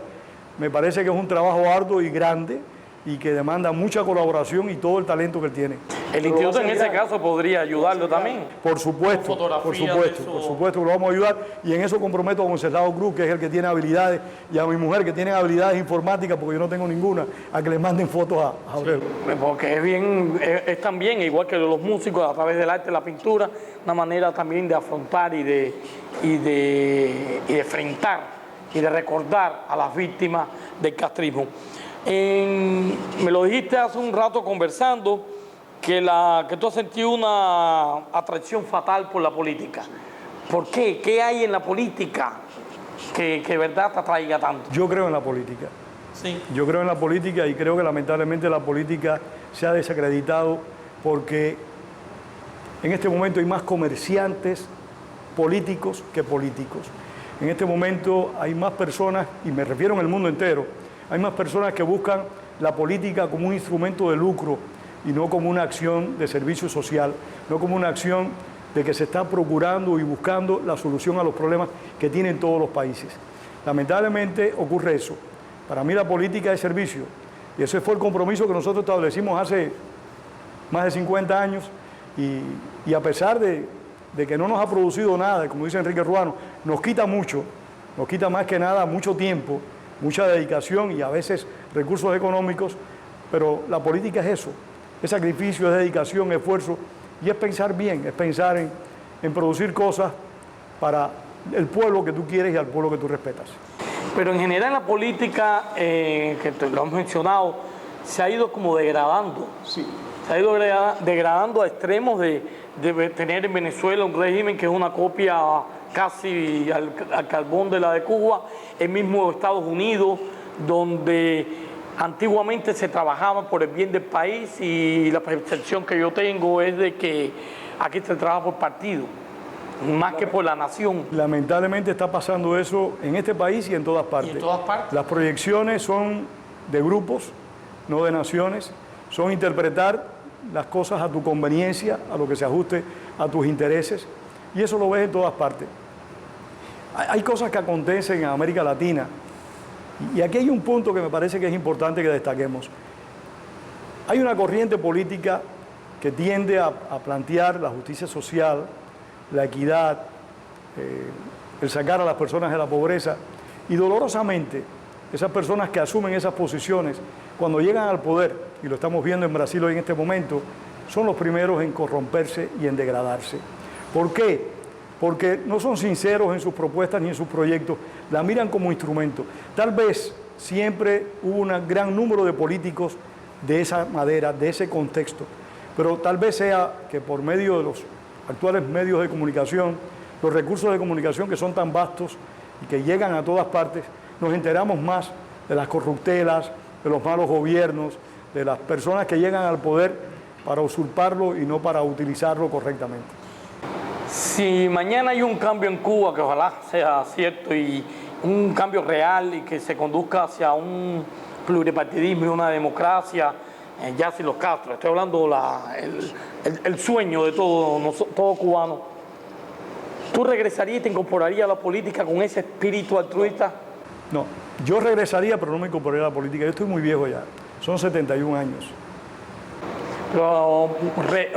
Me parece que es un trabajo arduo y grande y que demanda mucha colaboración y todo el talento que él tiene. El instituto en ese caso podría ayudarlo también. Por supuesto, por supuesto que lo vamos a ayudar y en eso comprometo a Wenceslao Cruz, que es el que tiene habilidades, y a mi mujer que tiene habilidades informáticas, porque yo no tengo ninguna, a que le manden fotos a Abreu. Sí, porque es también, igual que los músicos, a través del arte, la pintura, una manera también de afrontar y de enfrentar y de recordar a las víctimas del castrismo. Me lo dijiste hace un rato conversando, que tú has sentido una atracción fatal por la política. ¿Por qué? ¿Qué hay en la política que de verdad te atraiga tanto? Yo creo en la política. Sí. Yo creo en la política y creo que lamentablemente la política se ha desacreditado porque en este momento hay más comerciantes políticos que políticos. En este momento hay más personas, y me refiero en el mundo entero, hay más personas que buscan la política como un instrumento de lucro y no como una acción de servicio social, no como una acción de que se está procurando y buscando la solución a los problemas que tienen todos los países. Lamentablemente ocurre eso. Para mí la política es servicio y ese fue el compromiso que nosotros establecimos hace más de 50 años y a pesar de que no nos ha producido nada, como dice Enrique Ruano, nos quita mucho, nos quita más que nada mucho tiempo, mucha dedicación y a veces recursos económicos, pero la política es eso, es sacrificio, es dedicación, esfuerzo y es pensar bien, es pensar en producir cosas para el pueblo que tú quieres y al pueblo que tú respetas. Pero en general la política, que lo has mencionado, se ha ido como degradando. Sí. Se ha ido degradando a extremos de tener en Venezuela un régimen que es una copia casi al carbón de la de Cuba, el mismo Estados Unidos, donde antiguamente se trabajaba por el bien del país y la percepción que yo tengo es de que aquí se trabaja por partido, más que por la nación. Lamentablemente está pasando eso en este país y en todas partes. ¿Y en todas partes? Las proyecciones son de grupos, no de naciones, son interpretar las cosas a tu conveniencia, a lo que se ajuste a tus intereses, y eso lo ves en todas partes. Hay cosas que acontecen en América Latina, y aquí hay un punto que me parece que es importante que destaquemos. Hay una corriente política que tiende a plantear la justicia social, la equidad, el sacar a las personas de la pobreza, y dolorosamente esas personas que asumen esas posiciones, cuando llegan al poder, y lo estamos viendo en Brasil hoy en este momento, son los primeros en corromperse y en degradarse. ¿Por qué? Porque no son sinceros en sus propuestas ni en sus proyectos, la miran como instrumento. Tal vez siempre hubo un gran número de políticos de esa madera, de ese contexto, pero tal vez sea que por medio de los actuales medios de comunicación, los recursos de comunicación que son tan vastos y que llegan a todas partes, nos enteramos más de las corruptelas, de los malos gobiernos, de las personas que llegan al poder para usurparlo y no para utilizarlo correctamente. Si mañana hay un cambio en Cuba, que ojalá sea cierto, y un cambio real y que se conduzca hacia un pluripartidismo y una democracia Yassi los Castro, estoy hablando el sueño de todo cubano, ¿tú regresarías y te incorporarías a la política con ese espíritu altruista? No, yo regresaría, pero no me incorporaría a la política. Yo estoy muy viejo ya, son 71 años. Pero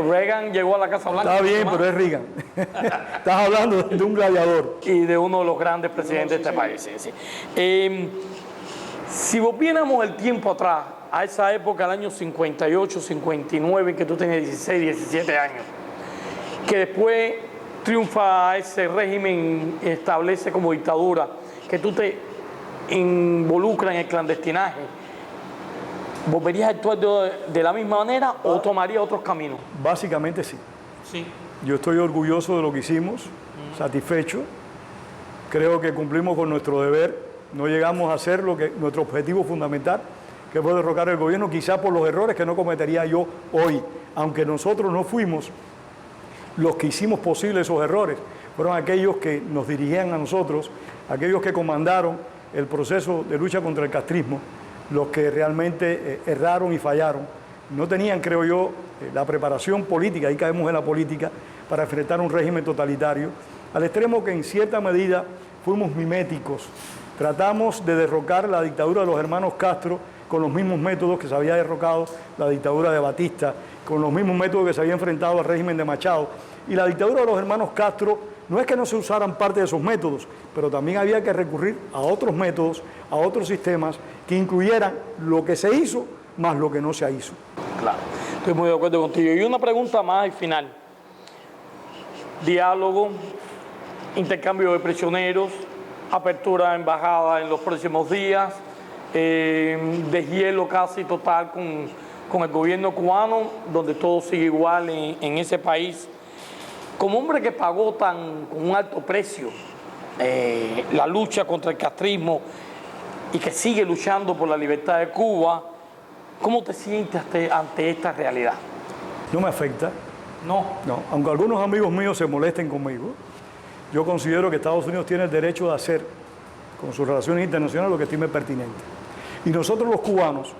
Reagan llegó a la Casa Blanca. Está bien, pero es Reagan. Estás hablando de un gladiador. Y de uno de los grandes presidentes de este país. Sí, sí. Si volviéramos el tiempo atrás, a esa época, el año 58, 59, que tú tenías 16, 17 años, que después triunfa ese régimen, establece como dictadura, que tú te involucras en el clandestinaje, ¿volverías a actuar de la misma manera o tomarías otros caminos? Básicamente sí. Sí. Yo estoy orgulloso de lo que hicimos, satisfecho. Creo que cumplimos con nuestro deber. No llegamos a hacer nuestro objetivo fundamental, que fue derrocar el gobierno, quizá por los errores que no cometería yo hoy. Aunque nosotros no fuimos los que hicimos posible esos errores, fueron aquellos que nos dirigían a nosotros, aquellos que comandaron el proceso de lucha contra el castrismo, los que realmente erraron y fallaron. No tenían, creo yo, la preparación política, ahí caemos en la política, para enfrentar un régimen totalitario, al extremo que en cierta medida fuimos miméticos. Tratamos de derrocar la dictadura de los hermanos Castro con los mismos métodos que se había derrocado la dictadura de Batista, con los mismos métodos que se había enfrentado al régimen de Machado. Y la dictadura de los hermanos Castro no es que no se usaran parte de esos métodos, pero también había que recurrir a otros métodos, a otros sistemas que incluyeran lo que se hizo más lo que no se hizo. Claro, estoy muy de acuerdo contigo. Y una pregunta más al final. Diálogo, intercambio de prisioneros, apertura de embajada en los próximos días, deshielo casi total con el gobierno cubano, donde todo sigue igual en ese país. Como hombre que pagó con un alto precio la lucha contra el castrismo y que sigue luchando por la libertad de Cuba, ¿cómo te sientes ante esta realidad? No me afecta. No. No, aunque algunos amigos míos se molesten conmigo, yo considero que Estados Unidos tiene el derecho de hacer con sus relaciones internacionales lo que estime pertinente. Y nosotros los cubanos,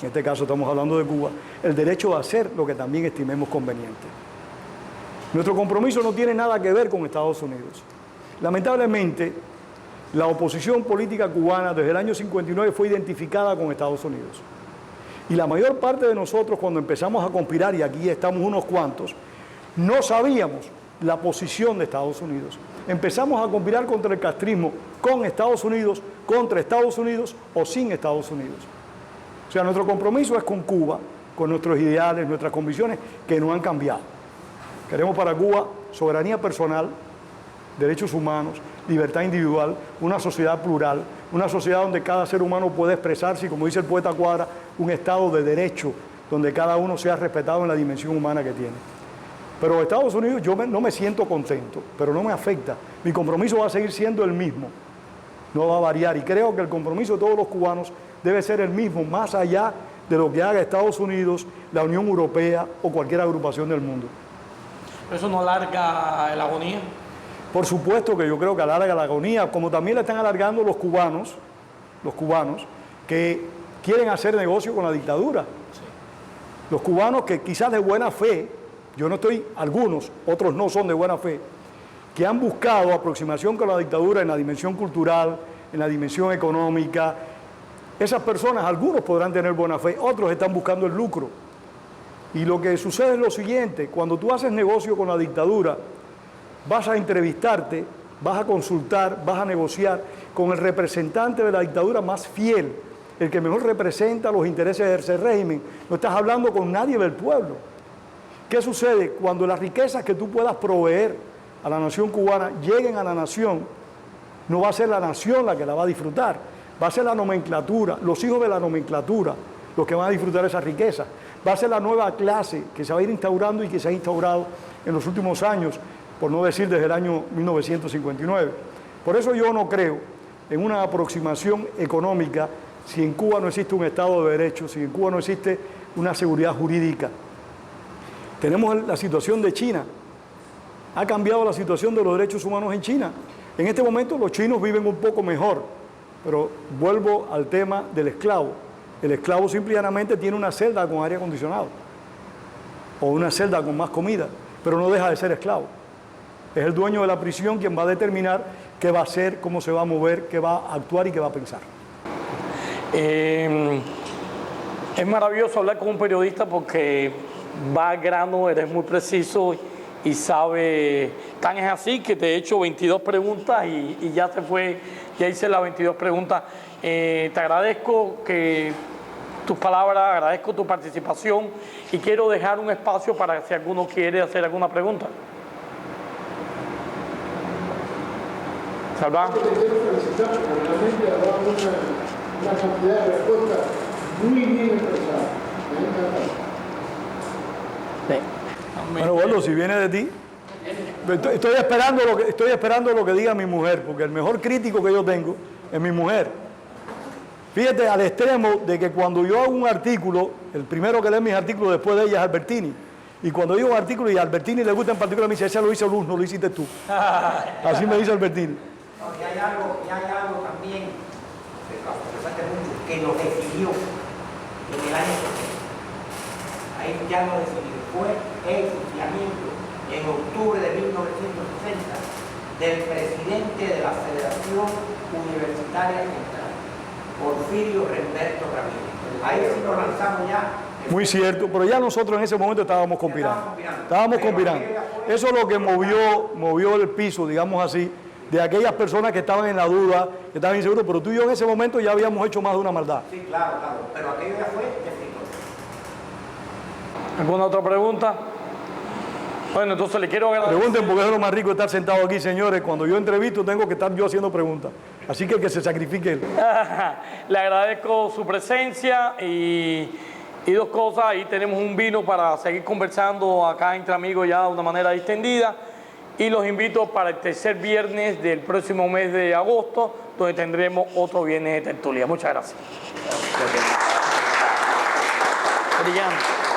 en este caso estamos hablando de Cuba, el derecho de hacer lo que también estimemos conveniente. Nuestro compromiso no tiene nada que ver con Estados Unidos. Lamentablemente, la oposición política cubana desde el año 59 fue identificada con Estados Unidos. Y la mayor parte de nosotros, cuando empezamos a conspirar, y aquí estamos unos cuantos, no sabíamos la posición de Estados Unidos. Empezamos a conspirar contra el castrismo con Estados Unidos, contra Estados Unidos o sin Estados Unidos. O sea, nuestro compromiso es con Cuba, con nuestros ideales, nuestras convicciones que no han cambiado. Queremos para Cuba soberanía personal, derechos humanos, libertad individual, una sociedad plural, una sociedad donde cada ser humano puede expresarse y, como dice el poeta Cuadra, un estado de derecho, donde cada uno sea respetado en la dimensión humana que tiene. Pero Estados Unidos, yo no me siento contento, pero no me afecta. Mi compromiso va a seguir siendo el mismo, no va a variar. Y creo que el compromiso de todos los cubanos debe ser el mismo, más allá de lo que haga Estados Unidos, la Unión Europea o cualquier agrupación del mundo. ¿Eso no alarga la agonía? Por supuesto que yo creo que alarga la agonía, como también la están alargando los cubanos que quieren hacer negocio con la dictadura. Sí. Los cubanos que quizás de buena fe, yo no estoy, algunos, otros no son de buena fe, que han buscado aproximación con la dictadura en la dimensión cultural, en la dimensión económica. Esas personas, algunos podrán tener buena fe, otros están buscando el lucro. Y lo que sucede es lo siguiente: cuando tú haces negocio con la dictadura, vas a entrevistarte, vas a consultar, vas a negociar con el representante de la dictadura más fiel, el que mejor representa los intereses de ese régimen. No estás hablando con nadie del pueblo. ¿Qué sucede? Cuando las riquezas que tú puedas proveer a la nación cubana lleguen a la nación, no va a ser la nación la que la va a disfrutar, va a ser la nomenclatura, los hijos de la nomenclatura los que van a disfrutar esa riqueza. Va a ser la nueva clase que se va a ir instaurando y que se ha instaurado en los últimos años, por no decir desde el año 1959. Por eso yo no creo en una aproximación económica si en Cuba no existe un Estado de Derecho, si en Cuba no existe una seguridad jurídica. Tenemos la situación de China. Ha cambiado la situación de los derechos humanos en China. En este momento los chinos viven un poco mejor, pero vuelvo al tema del esclavo. El esclavo simple y llanamente tiene una celda con aire acondicionado o una celda con más comida, pero no deja de ser esclavo. Es el dueño de la prisión quien va a determinar qué va a hacer, cómo se va a mover, qué va a actuar y qué va a pensar. Es maravilloso hablar con un periodista porque va al grano, eres muy preciso y sabe. Tan es así que te he hecho 22 preguntas y ya se fue, ya hice las 22 preguntas. Te agradezco tus palabras, agradezco tu participación y quiero dejar un espacio para si alguno quiere hacer alguna pregunta. Salvador. Te quiero felicitar porque realmente ha dado una cantidad de respuestas muy bien expresadas. Me ha encantado. Bueno, Waldo, si viene de ti, estoy esperando lo que diga mi mujer, porque el mejor crítico que yo tengo es mi mujer. Fíjate, al extremo de que cuando yo hago un artículo, el primero que lee mis artículos después de ella es Albertini. Y cuando digo un artículo y a Albertini le gusta en particular, me dice, ese lo hizo Luz, no lo hiciste tú. Así me dice Albertini. No, y hay algo también que lo definió en el año 60. Ahí ya lo definió. Fue el funcionamiento en octubre de 1960 del presidente de la Federación Universitaria Central, Porfirio Remberto Ramírez. Ahí sí lo lanzamos ya. Muy cierto, pero ya nosotros en ese momento estábamos conspirando. Estábamos conspirando. Eso es lo que movió el piso, digamos así, de aquellas personas que estaban en la duda, que estaban inseguros, pero tú y yo en ese momento ya habíamos hecho más de una maldad. Sí, claro, pero aquello ya fue definitorio. ¿Alguna otra pregunta? Bueno, entonces le quiero agradecer. Pregunten porque es lo más rico estar sentado aquí, señores. Cuando yo entrevisto tengo que estar yo haciendo preguntas. Así que el que se sacrifique él. Le agradezco su presencia y dos cosas. Ahí tenemos un vino para seguir conversando acá entre amigos ya de una manera distendida. Y los invito para el tercer viernes del próximo mes de agosto, donde tendremos otro viernes de tertulia. Muchas gracias. Brillante.